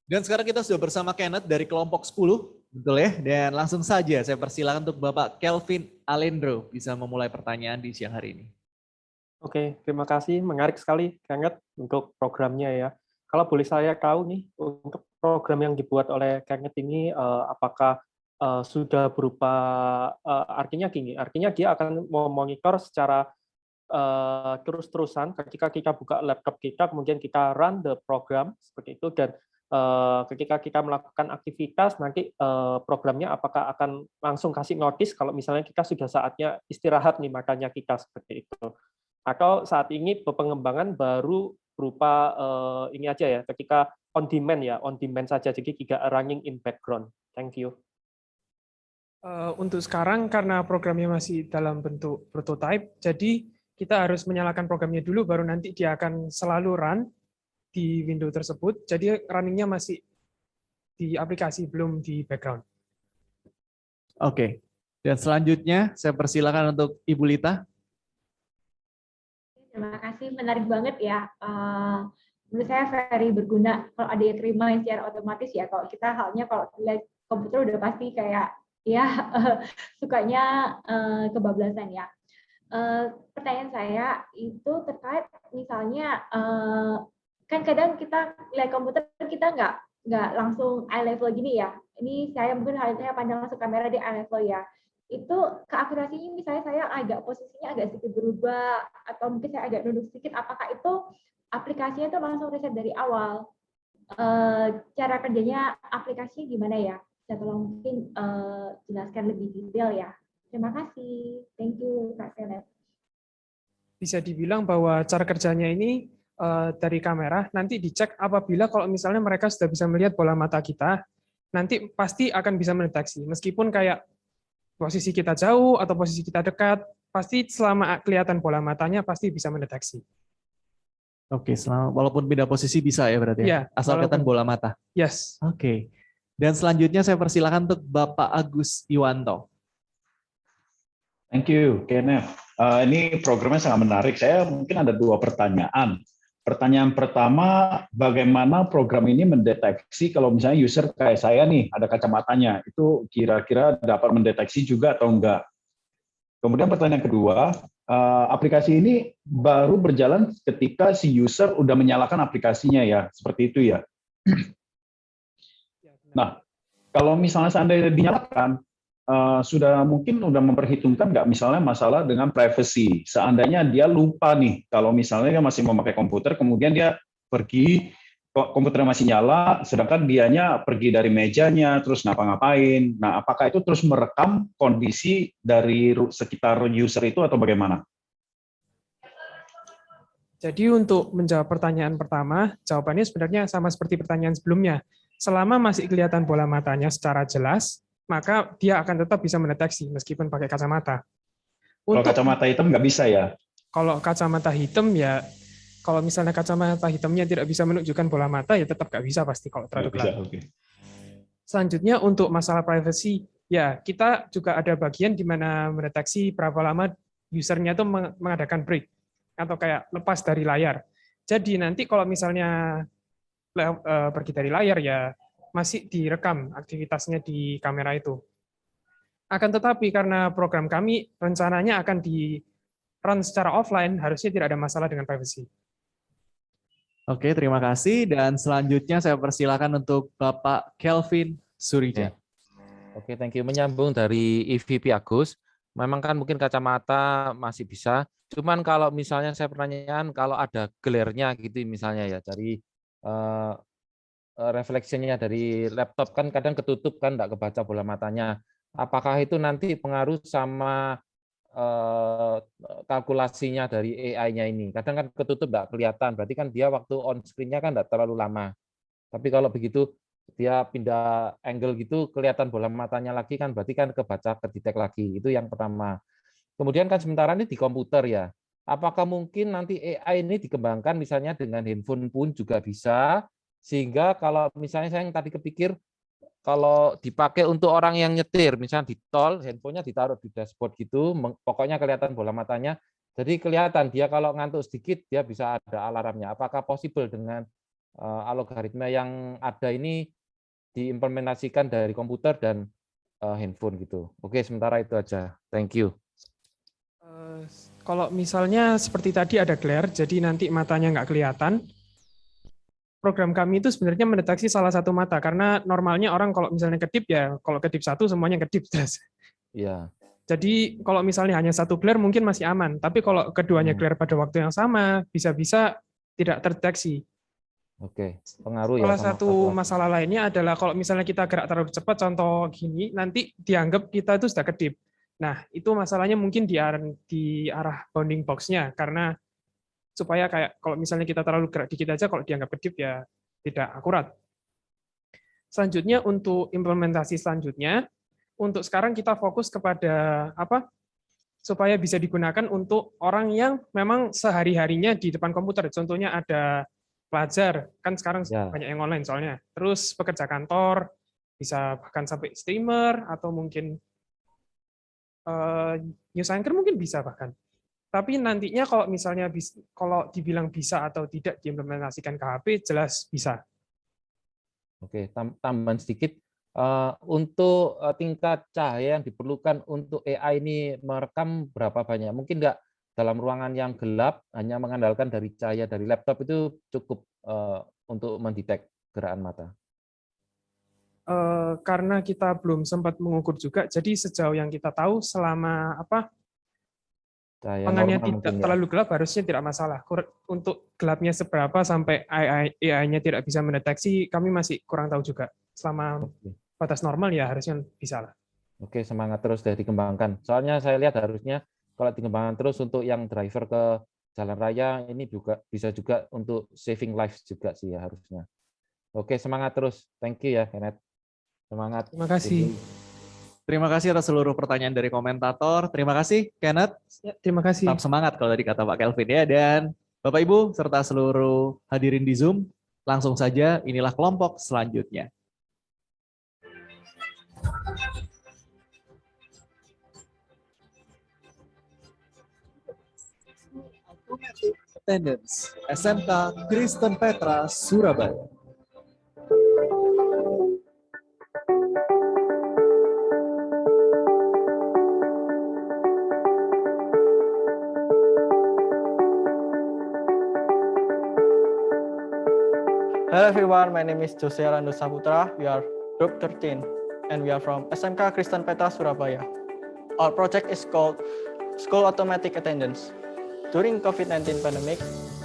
Dan sekarang kita sudah bersama Kenneth dari kelompok 10, betul ya? Dan langsung saja saya persilakan untuk Bapak Kelvin Alendro bisa memulai pertanyaan di siang hari ini. Oke, terima kasih. Menarik sekali, Kenneth, untuk programnya ya. Kalau boleh saya tahu nih, untuk program yang dibuat oleh Kenneth ini, apakah sudah berupa, artinya gini, artinya dia akan memonitor secara terus-terusan ketika kita buka laptop kita, kemudian kita run the program, seperti itu, dan ketika kita melakukan aktivitas, nanti programnya apakah akan langsung kasih notice kalau misalnya kita sudah saatnya istirahat nih matanya kita, seperti itu. Atau saat ini pengembangan baru berupa ini aja ya, ketika on demand ya, on demand saja, jadi tidak running in background. Thank you. Untuk sekarang karena programnya masih dalam bentuk prototype, jadi kita harus menyalakan programnya dulu, baru nanti dia akan selalu run di window tersebut. Jadi runningnya masih di aplikasi, belum di background. Oke, dan selanjutnya saya persilakan untuk Ibu Lita. Terima kasih, menarik banget ya. Menurut saya very berguna kalau ada yang terima secara otomatis ya. Kalau kita halnya kalau lihat komputer udah pasti kayak ya sukanya kebablasan ya. Pertanyaan saya itu terkait misalnya kan kadang kita lihat komputer kita nggak langsung eye level gini ya. Ini saya mungkin saya pandang masuk kamera di eye level ya. Itu keakurasinya misalnya saya agak posisinya agak sedikit berubah atau mungkin saya agak nunduk sedikit. Apakah itu aplikasinya itu langsung riset dari awal? Cara kerjanya aplikasinya gimana ya? Saya tolong mungkin jelaskan lebih detail ya. Terima kasih. Thank you, Kak Kenneth. Bisa dibilang bahwa cara kerjanya ini dari kamera, nanti dicek apabila kalau misalnya mereka sudah bisa melihat bola mata kita, nanti pasti akan bisa mendeteksi. Meskipun kayak posisi kita jauh atau posisi kita dekat, pasti selama kelihatan bola matanya pasti bisa mendeteksi. Oke, walaupun beda posisi bisa ya berarti Iya, ya? Asal kelihatan bola mata. Yes. Oke. Dan selanjutnya saya persilakan untuk Bapak Agus Iwanto. Thank you, Kenneth. Ini programnya sangat menarik. Saya mungkin ada 2 pertanyaan. Pertanyaan pertama, bagaimana program ini mendeteksi kalau misalnya user kayak saya nih, ada kacamatanya, itu kira-kira dapat mendeteksi juga atau enggak? Kemudian pertanyaan kedua, aplikasi ini baru berjalan ketika si user udah menyalakan aplikasinya ya, seperti itu ya. Nah, kalau misalnya seandainya dinyalakan, sudah mungkin udah memperhitungkan nggak misalnya masalah dengan privacy. Seandainya dia lupa nih, kalau misalnya dia masih memakai komputer, kemudian dia pergi, komputernya masih nyala, sedangkan dianya pergi dari mejanya, terus ngapa-ngapain. Nah, apakah itu terus merekam kondisi dari sekitar user itu atau bagaimana? Jadi untuk menjawab pertanyaan pertama, jawabannya sebenarnya sama seperti pertanyaan sebelumnya. Selama masih kelihatan bola matanya secara jelas, maka dia akan tetap bisa mendeteksi meskipun pakai kacamata. Kalau kacamata hitam nggak bisa ya? Kalau kacamata hitam ya, kalau misalnya kacamata hitamnya tidak bisa menunjukkan bola mata ya tetap nggak bisa pasti kalau terlalu gelap. Selanjutnya untuk masalah privacy, ya kita juga ada bagian di mana mendeteksi berapa lama usernya itu mengadakan break atau kayak lepas dari layar. Jadi nanti kalau misalnya pergi dari layar ya masih direkam aktivitasnya di kamera itu. Akan tetapi karena program kami rencananya akan di-run secara offline, harusnya tidak ada masalah dengan privacy. Oke, terima kasih. Dan selanjutnya saya persilakan untuk Bapak Kelvin Surija. Oke, thank you. Menyambung dari EVP Agus, memang kan mungkin kacamata masih bisa. Cuman kalau misalnya saya pertanyaan, kalau ada glare-nya gitu misalnya ya, dari refleksinya dari laptop kan kadang ketutup kan nggak kebaca bola matanya. Apakah itu nanti pengaruh sama kalkulasinya dari AI-nya ini? Kadang kan ketutup nggak kelihatan, berarti kan dia waktu on screen-nya kan nggak terlalu lama. Tapi kalau begitu dia pindah angle gitu kelihatan bola matanya lagi kan berarti kan kebaca, kedetek lagi. Itu yang pertama. Kemudian kan sementara ini di komputer ya. Apakah mungkin nanti AI ini dikembangkan misalnya dengan handphone pun juga bisa, sehingga kalau misalnya saya yang tadi kepikir kalau dipakai untuk orang yang nyetir, misalnya di tol, handphonenya ditaruh di dashboard gitu, pokoknya kelihatan bola matanya, jadi kelihatan dia kalau ngantuk sedikit, dia bisa ada alarmnya. Apakah possible dengan algoritma yang ada ini diimplementasikan dari komputer dan handphone gitu? Oke, sementara itu aja. Thank you. Kalau misalnya seperti tadi ada glare, jadi nanti matanya nggak kelihatan, program kami itu sebenarnya mendeteksi salah satu mata, karena normalnya orang kalau misalnya kedip ya, kalau kedip satu semuanya kedip. Iya. Jadi kalau misalnya hanya satu glare mungkin masih aman, tapi kalau keduanya glare pada waktu yang sama, bisa-bisa tidak terdeteksi. Oke, pengaruh ya. Salah satu masalah lainnya adalah kalau misalnya kita gerak terlalu cepat, contoh gini, nanti dianggap kita itu sudah kedip. Nah, itu masalahnya mungkin di arah bounding box-nya, karena supaya kayak kalau misalnya kita terlalu gerak dikit aja, kalau dianggap kedip ya tidak akurat. Selanjutnya untuk implementasi selanjutnya, untuk sekarang kita fokus kepada apa? Supaya bisa digunakan untuk orang yang memang sehari-harinya di depan komputer. Contohnya ada pelajar, kan sekarang banyak yang online soalnya. Terus pekerja kantor, bisa bahkan sampai streamer atau mungkin news anchor mungkin bisa bahkan. Tapi nantinya kalau misalnya kalau dibilang bisa atau tidak diimplementasikan ke HP, jelas bisa. Oke, tambahan sedikit. Untuk tingkat cahaya yang diperlukan untuk AI ini merekam berapa banyak? Mungkin nggak dalam ruangan yang gelap, hanya mengandalkan dari cahaya dari laptop itu cukup untuk mendetek gerakan mata. Karena kita belum sempat mengukur juga, jadi sejauh yang kita tahu selama ruangannya tidak terlalu gelap harusnya tidak masalah. Untuk gelapnya seberapa sampai AI-nya tidak bisa mendeteksi, kami masih kurang tahu juga. Selama batas normal ya harusnya bisa lah. Oke, semangat terus dari dikembangkan. Soalnya saya lihat harusnya kalau dikembangkan terus untuk yang driver ke jalan raya ini juga bisa juga untuk saving lives juga sih ya harusnya. Oke, semangat terus. Thank you ya, Kenneth. Semangat. Terima kasih. Terima kasih atas seluruh pertanyaan dari komentator. Terima kasih, Kenneth. Ya, terima kasih. Tetap semangat kalau dari kata Pak Kelvin ya. Dan Bapak Ibu serta seluruh hadirin di Zoom, langsung saja inilah kelompok selanjutnya. Attendance SMK Kristen Petra Surabaya. Hello everyone, my name is Jose Arando Saputra. We are Group 13 and we are from SMK Kristen Petra Surabaya. Our project is called School Automatic Attendance. During COVID-19 pandemic,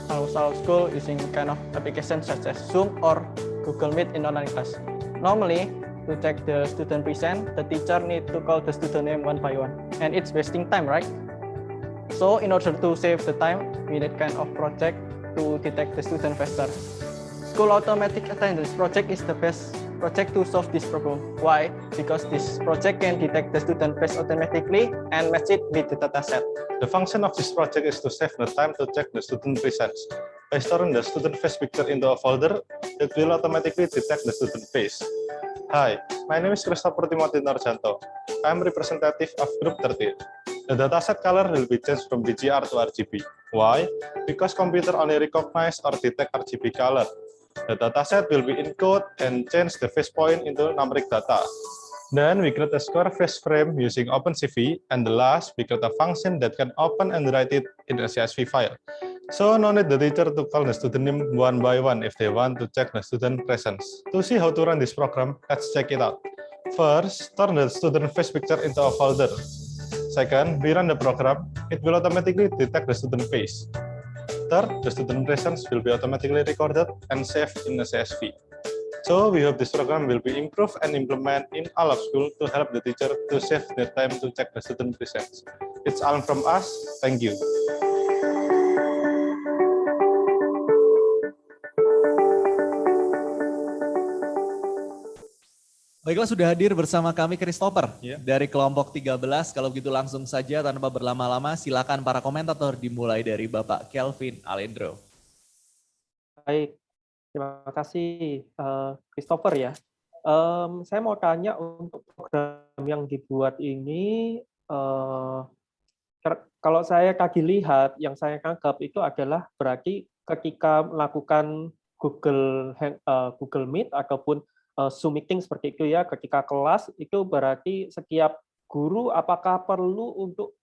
our school using kind of applications such as Zoom or Google Meet in online class. Normally, to check the student present, the teacher need to call the student name one by one, and it's wasting time, right? So in order to save the time, we need kind of project to detect the student faster. School Automatic Attendance project is the best project to solve this problem. Why? Because this project can detect the student face automatically and match it with the dataset. The function of this project is to save the time to check the student presence. By storing the student face picture into a folder, it will automatically detect the student face. Hi, my name is Christopher Timothy Narjanto. I am representative of Group 13. The dataset color will be changed from BGR to RGB. Why? Because computer only recognize or detect RGB color. The dataset will be encode and change the face point into numeric data. Then we create a square face frame using OpenCV, and the last we create a function that can open and write it in a CSV file. So no need the teacher to call the student name one by one if they want to check the student presence. To see how to run this program, let's check it out. First, turn the student face picture into a folder. Second, we run the program. It will automatically detect the student face. Third, the student presence will be automatically recorded and saved in the CSV. So we hope this program will be improved and implemented in all of school to help the teacher to save their time to check the student presence. It's all from us. Thank you. Baiklah, sudah hadir bersama kami Christopher Ya. dari kelompok 13. Kalau begitu langsung saja tanpa berlama-lama, silakan para komentator dimulai dari Bapak Kelvin Alendro. Baik, terima kasih Christopher ya. Saya mau tanya untuk program yang dibuat ini, kalau saya kaki lihat, yang saya tangkap itu adalah berarti ketika melakukan Google Meet ataupun Zoom meeting seperti itu ya, ketika kelas itu berarti setiap guru apakah perlu untuk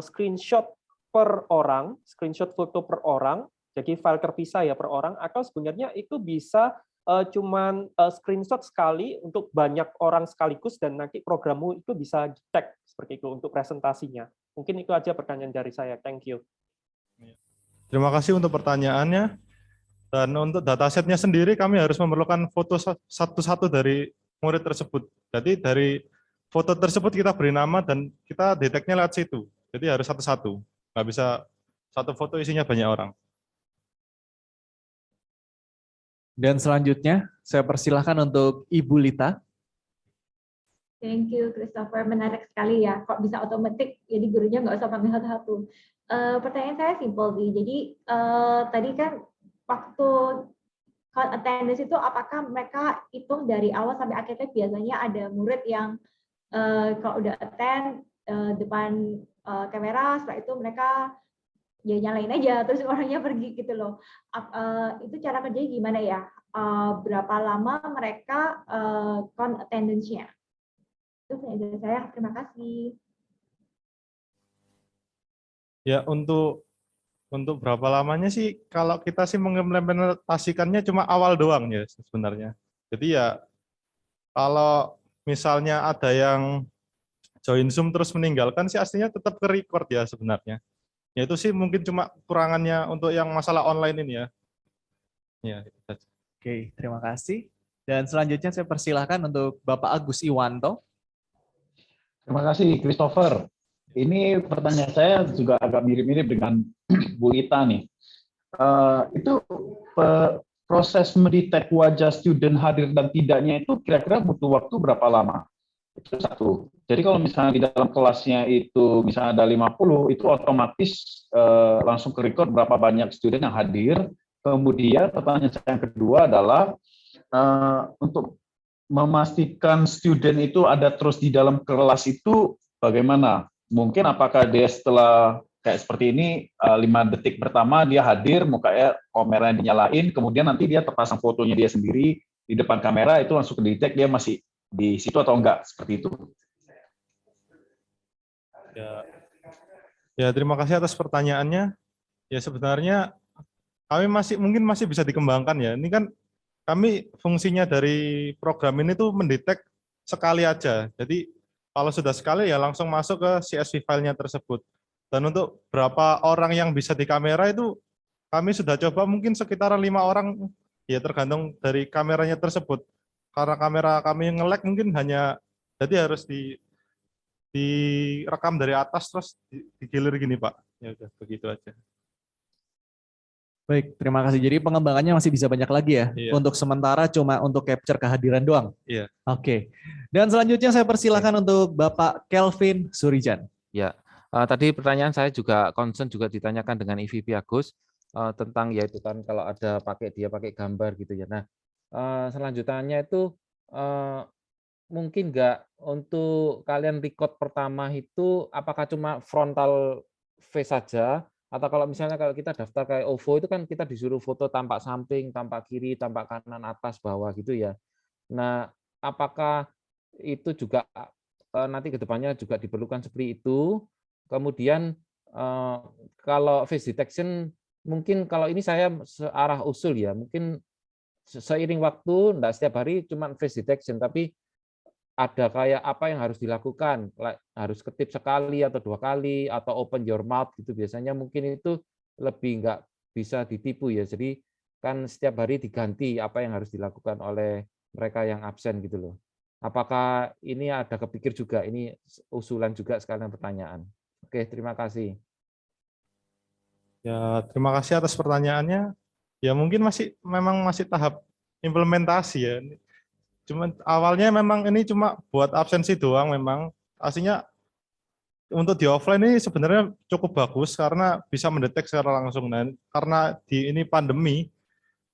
screenshot per orang, screenshot foto per orang, jadi file terpisah ya per orang, atau sebenarnya itu bisa cuman screenshot sekali untuk banyak orang sekaligus dan nanti programmu itu bisa detect seperti itu untuk presentasinya. Mungkin itu aja pertanyaan dari saya. Thank you. Terima kasih untuk pertanyaannya. Dan untuk datasetnya sendiri kami harus memerlukan foto satu-satu dari murid tersebut. Jadi dari foto tersebut kita beri nama dan kita deteknya lewat situ. Jadi harus satu-satu. Nggak bisa satu foto isinya banyak orang. Dan selanjutnya saya persilahkan untuk Ibu Lita. Thank you Christopher, menarik sekali ya. Kok bisa otomatis, jadi gurunya nggak usah panggil satu-satu. Pertanyaan saya simpel sih. Jadi tadi kan waktu attendance itu apakah mereka hitung dari awal sampai akhirnya? Biasanya ada murid yang kalau udah attend depan kamera, setelah itu mereka ya nyalain aja terus orangnya pergi gitu loh. Itu cara kerjanya gimana ya? Berapa lama mereka count attendance-nya? Itu dari saya. Terima kasih. Ya, untuk berapa lamanya sih, kalau kita sih mengimplementasikannya cuma awal doang ya sebenarnya. Jadi ya kalau misalnya ada yang join Zoom terus meninggalkan sih aslinya tetap ke record ya sebenarnya. Ya itu sih mungkin cuma kurangannya untuk yang masalah online ini ya. Ya, itu saja. Oke, terima kasih. Dan selanjutnya saya persilahkan untuk Bapak Agus Iwanto. Terima kasih Christopher. Ini pertanyaan saya juga agak mirip-mirip dengan Bu Lita nih. Itu proses mendetek wajah student hadir dan tidaknya itu kira-kira butuh waktu berapa lama? Itu satu. Jadi kalau misalnya di dalam kelasnya itu misalnya ada 50, itu otomatis langsung ke record berapa banyak student yang hadir. Kemudian pertanyaan saya yang kedua adalah untuk memastikan student itu ada terus di dalam kelas itu bagaimana? Mungkin apakah dia setelah kayak seperti ini 5 detik pertama dia hadir, mukanya kameranya dinyalain, kemudian nanti dia terpasang fotonya dia sendiri di depan kamera, itu langsung ke detect dia masih di situ atau enggak, seperti itu. Ya, terima kasih atas pertanyaannya. Ya sebenarnya kami mungkin masih bisa dikembangkan ya. Ini kan kami fungsinya dari program ini tuh mendetek sekali aja. Jadi kalau sudah sekali ya langsung masuk ke CSV filenya tersebut. Dan untuk berapa orang yang bisa di kamera itu kami sudah coba mungkin sekitar 5 orang, ya tergantung dari kameranya tersebut. Karena kamera kami nge-lag mungkin hanya, jadi harus direkam dari atas terus digilir gini Pak. Ya udah begitu aja. Baik, terima kasih. Jadi pengembangannya masih bisa banyak lagi ya. Iya. Untuk sementara cuma untuk capture kehadiran doang. Iya. Oke. Dan selanjutnya saya persilakan untuk Bapak Kelvin Surijan. Ya, tadi pertanyaan saya juga concern juga ditanyakan dengan IVP Agus tentang yaitu kan kalau ada pakai gambar gitu ya. Nah, selanjutnya itu mungkin nggak untuk kalian record pertama itu apakah cuma frontal face saja? Atau kalau misalnya kalau kita daftar kayak OVO itu kan kita disuruh foto tampak samping, tampak kiri, tampak kanan, atas, bawah gitu ya. Nah, apakah itu juga nanti ke depannya juga diperlukan seperti itu? Kemudian kalau face detection mungkin kalau ini saya searah usul ya, mungkin seiring waktu enggak setiap hari cuma face detection, tapi ada kayak apa yang harus dilakukan, harus ketip sekali atau 2 kali atau open your mouth gitu, biasanya mungkin itu lebih nggak bisa ditipu ya. Jadi kan setiap hari diganti apa yang harus dilakukan oleh mereka yang absen gitu loh. Apakah ini ada kepikir juga, ini usulan juga sekalian pertanyaan. Oke, terima kasih. Ya, terima kasih atas pertanyaannya. Ya mungkin memang masih tahap implementasi ya. Cuman awalnya memang ini cuma buat absensi doang memang. Aslinya untuk di offline ini sebenarnya cukup bagus karena bisa mendetek secara langsung. Nah, karena ini pandemi,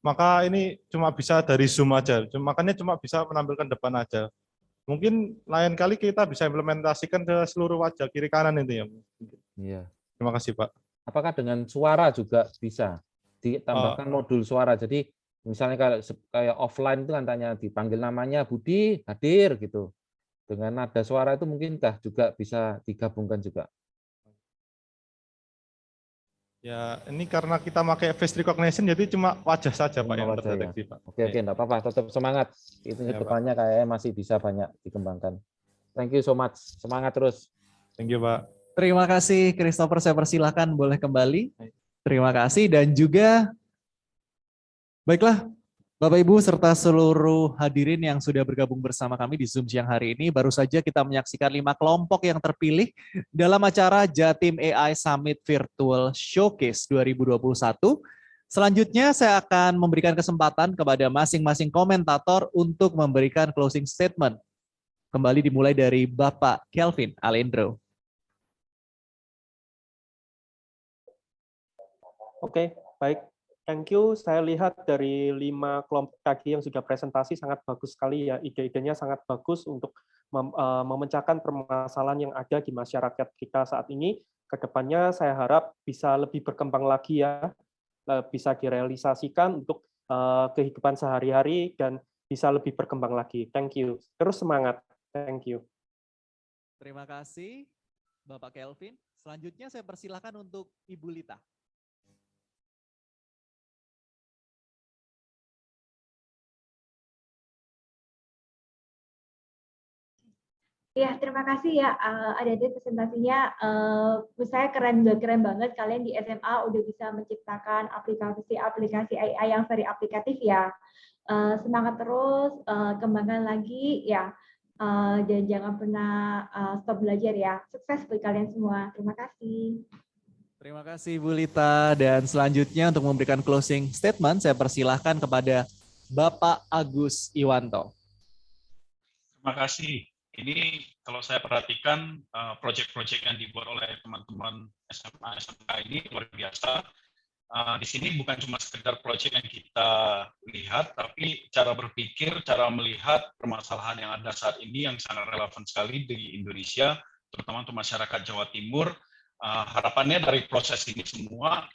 maka ini cuma bisa dari Zoom aja. Makanya cuma bisa menampilkan depan aja. Mungkin lain kali kita bisa implementasikan ke seluruh wajah kiri kanan itu ya. Iya. Terima kasih Pak. Apakah dengan suara juga bisa ditambahkan modul suara? Jadi misalnya kayak offline itu kan tanya dipanggil namanya Budi hadir gitu. Dengan nada suara itu mungkinkah juga bisa digabungkan juga? Ya, ini karena kita pakai face recognition jadi cuma wajah saja Pak yang terdeteksi Pak. Oke, enggak apa-apa, tetap semangat. Itu Ya, depannya kayaknya masih bisa banyak dikembangkan. Thank you so much. Semangat terus. Thank you Pak. Terima kasih Christopher, saya persilahkan boleh kembali. Terima kasih dan juga baiklah Bapak Ibu serta seluruh hadirin yang sudah bergabung bersama kami di Zoom siang hari ini, baru saja kita menyaksikan 5 kelompok yang terpilih dalam acara Jatim AI Summit Virtual Showcase 2021. Selanjutnya saya akan memberikan kesempatan kepada masing-masing komentator untuk memberikan closing statement. Kembali dimulai dari Bapak Kelvin Alendro. Oke, baik. Thank you. Saya lihat dari 5 kelompok tadi yang sudah presentasi sangat bagus sekali ya. Ide-idenya sangat bagus untuk memecahkan permasalahan yang ada di masyarakat kita saat ini. Kedepannya saya harap bisa lebih berkembang lagi ya, bisa direalisasikan untuk kehidupan sehari-hari dan bisa lebih berkembang lagi. Thank you. Terus semangat. Thank you. Terima kasih Bapak Kelvin. Selanjutnya saya persilakan untuk Ibu Lita. Ya, terima kasih ya adik-adik presentasinya. Saya keren banget kalian di SMA udah bisa menciptakan aplikasi AI yang very aplikatif ya. Semangat terus, kembangkan lagi ya. Dan jangan pernah stop belajar ya. Sukses buat kalian semua. Terima kasih. Terima kasih Bu Lita. Dan selanjutnya untuk memberikan closing statement, saya persilahkan kepada Bapak Agus Iwanto. Terima kasih. ini kalau saya perhatikan proyek-proyek yang dibuat oleh teman-teman SMA SMK ini luar biasa. Di sini bukan cuma sekedar proyek yang kita lihat, tapi cara berpikir, cara melihat permasalahan yang ada saat ini yang sangat relevan sekali di Indonesia, terutama untuk masyarakat Jawa Timur. Harapannya dari proses ini semua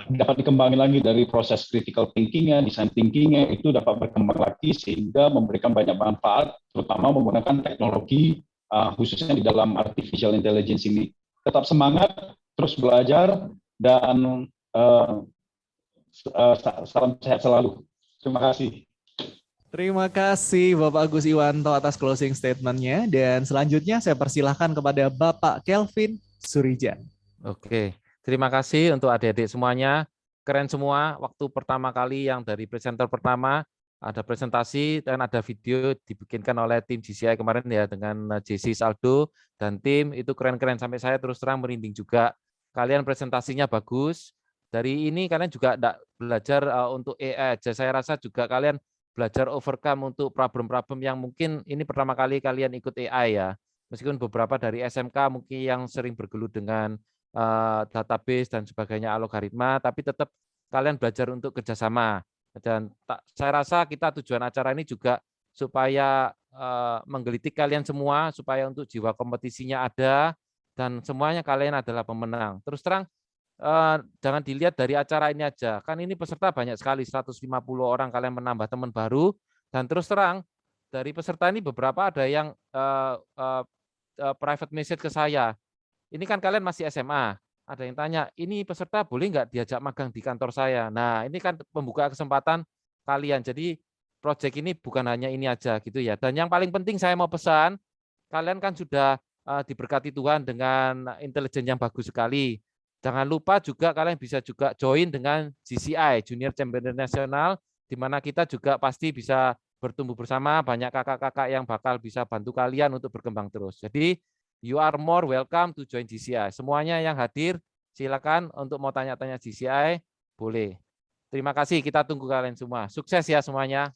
dapat dikembangin lagi dari proses critical thinking-nya, design thinking-nya, itu dapat berkembang lagi sehingga memberikan banyak manfaat, terutama menggunakan teknologi khususnya di dalam artificial intelligence ini. Tetap semangat, terus belajar, dan salam sehat selalu. Terima kasih. Terima kasih Bapak Agus Iwanto atas closing statement-nya, dan selanjutnya saya persilahkan kepada Bapak Kelvin Surijan. Oke. Terima kasih untuk adik-adik semuanya, keren semua. Waktu pertama kali yang dari presenter pertama, ada presentasi dan ada video dibikinkan oleh tim GCI kemarin ya, dengan JC Saldo dan tim, itu keren-keren sampai saya terus terang merinding juga. Kalian presentasinya bagus, dari ini kalian juga belajar untuk AI aja, saya rasa juga kalian belajar overcome untuk problem-problem yang mungkin ini pertama kali kalian ikut AI ya. Meskipun beberapa dari SMK mungkin yang sering bergelut dengan database dan sebagainya, algoritma, tapi tetap kalian belajar untuk kerjasama. Dan saya rasa kita tujuan acara ini juga supaya menggelitik kalian semua, supaya untuk jiwa kompetisinya ada, dan semuanya kalian adalah pemenang. Terus terang, jangan dilihat dari acara ini aja, kan ini peserta banyak sekali, 150 orang, kalian menambah teman baru, dan terus terang, dari peserta ini beberapa ada yang private message ke saya. Ini kan kalian masih SMA, ada yang tanya, ini peserta boleh nggak diajak magang di kantor saya? Nah, ini kan membuka kesempatan kalian. Jadi proyek ini bukan hanya ini aja gitu ya. Dan yang paling penting saya mau pesan, kalian kan sudah diberkati Tuhan dengan intelijen yang bagus sekali. Jangan lupa juga kalian bisa juga join dengan GCI, Junior Champion Nasional, di mana kita juga pasti bisa bertumbuh bersama, banyak kakak-kakak yang bakal bisa bantu kalian untuk berkembang terus. Jadi you are more welcome to join GCI. Semuanya yang hadir, silakan untuk mau tanya-tanya GCI, boleh. Terima kasih, kita tunggu kalian semua. Sukses ya semuanya.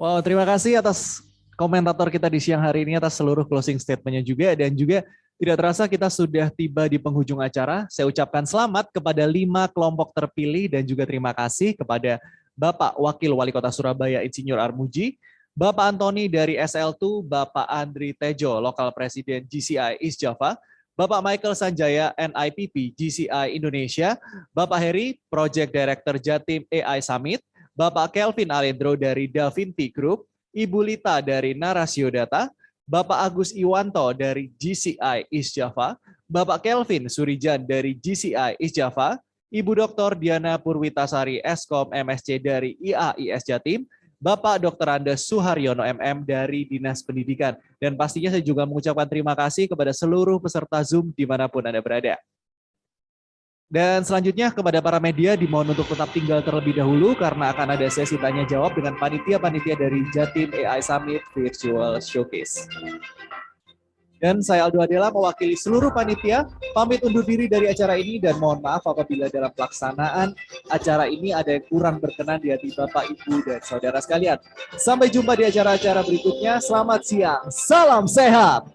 Wow, terima kasih atas komentator kita di siang hari ini, atas seluruh closing statement-nya juga, dan juga tidak terasa kita sudah tiba di penghujung acara. Saya ucapkan selamat kepada 5 kelompok terpilih dan juga terima kasih kepada Bapak Wakil Wali Kota Surabaya Insinyur Armuji, Bapak Antoni dari SL2, Bapak Andri Tejo, Lokal Presiden GCI East Java, Bapak Michael Sanjaya, NIPP GCI Indonesia, Bapak Heri, Project Director Jatim AI Summit, Bapak Kelvin Alendro dari Davinti Group, Ibu Lita dari Narasio Data, Bapak Agus Iwanto dari GCI East Java, Bapak Kelvin Surijan dari GCI East Java, Ibu Dr. Diana Purwitasari Eskom MSc dari IAIS Jatim, Bapak Dr. Andes Suharyono MM dari Dinas Pendidikan. Dan pastinya saya juga mengucapkan terima kasih kepada seluruh peserta Zoom dimanapun Anda berada. Dan selanjutnya kepada para media dimohon untuk tetap tinggal terlebih dahulu karena akan ada sesi tanya jawab dengan panitia-panitia dari Jatim AI Summit Virtual Showcase. Dan saya Aldo Adela mewakili seluruh panitia, pamit undur diri dari acara ini dan mohon maaf apabila dalam pelaksanaan acara ini ada yang kurang berkenan di hati Bapak, Ibu, dan saudara sekalian. Sampai jumpa di acara-acara berikutnya. Selamat siang, salam sehat.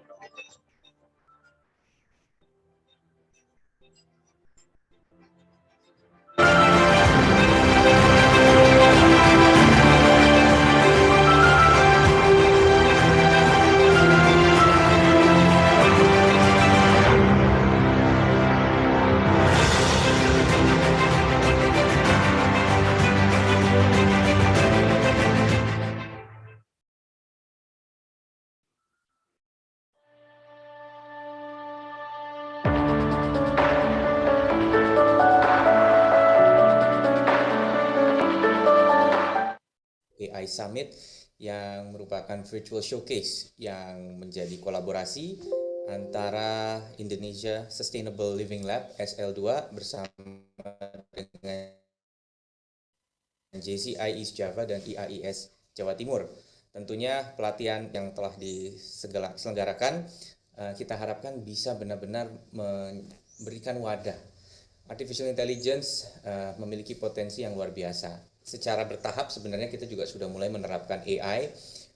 AI Summit yang merupakan virtual showcase yang menjadi kolaborasi antara Indonesia Sustainable Living Lab SL2 bersama dengan JCI East Java dan IAIS Jawa Timur. Tentunya pelatihan yang telah diselenggarakan kita harapkan bisa benar-benar memberikan wadah. Artificial Intelligence memiliki potensi yang luar biasa. Secara bertahap sebenarnya kita juga sudah mulai menerapkan AI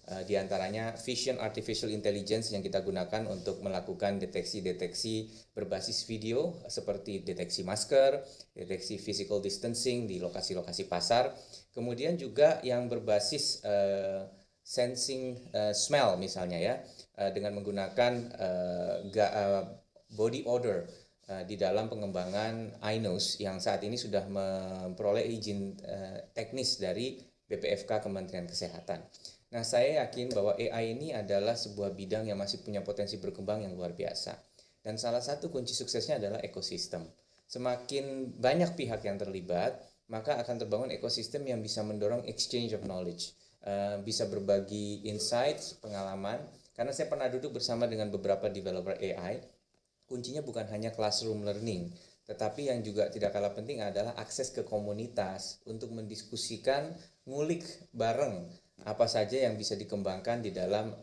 Di antaranya Vision Artificial Intelligence yang kita gunakan untuk melakukan deteksi-deteksi berbasis video seperti deteksi masker, deteksi physical distancing di lokasi-lokasi pasar, kemudian juga yang berbasis sensing smell misalnya ya, dengan menggunakan body odor di dalam pengembangan iNose yang saat ini sudah memperoleh izin teknis dari BPFK Kementerian Kesehatan. Nah, saya yakin bahwa AI ini adalah sebuah bidang yang masih punya potensi berkembang yang luar biasa. Dan salah satu kunci suksesnya adalah ekosistem. Semakin banyak pihak yang terlibat, maka akan terbangun ekosistem yang bisa mendorong exchange of knowledge, bisa berbagi insights, pengalaman. Karena saya pernah duduk bersama dengan beberapa developer AI, kuncinya bukan hanya classroom learning, tetapi yang juga tidak kalah penting adalah akses ke komunitas untuk mendiskusikan, ngulik bareng apa saja yang bisa dikembangkan di dalam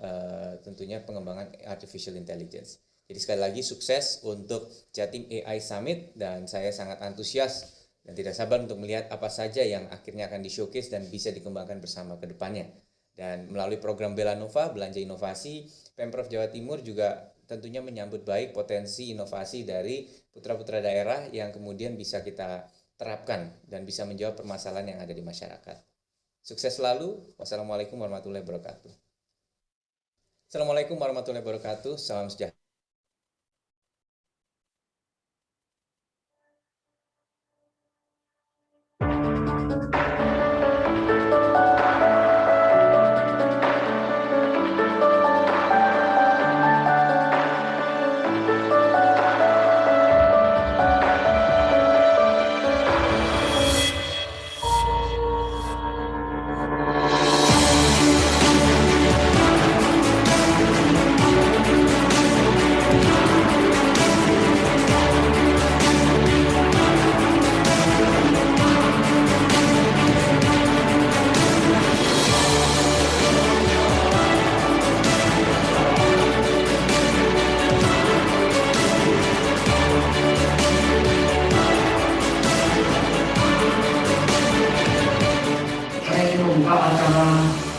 tentunya pengembangan artificial intelligence. Jadi sekali lagi sukses untuk Jatim AI Summit dan saya sangat antusias dan tidak sabar untuk melihat apa saja yang akhirnya akan di-showcase dan bisa dikembangkan bersama ke depannya. Dan melalui program Belanova, Belanja Inovasi, Pemprov Jawa Timur juga tentunya menyambut baik potensi inovasi dari putra-putra daerah yang kemudian bisa kita terapkan dan bisa menjawab permasalahan yang ada di masyarakat. Sukses selalu. Wassalamualaikum warahmatullahi wabarakatuh. Assalamualaikum warahmatullahi wabarakatuh. Salam sejahtera.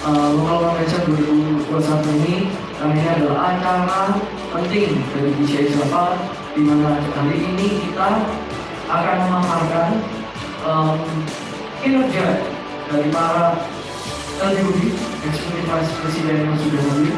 Lokal Convention 2021 ini karena ini adalah acara penting dari GCI Java, di mana kali ini kita akan memaparkan kinerja dari para LDUD, Executive Vice President yang sudah hadir,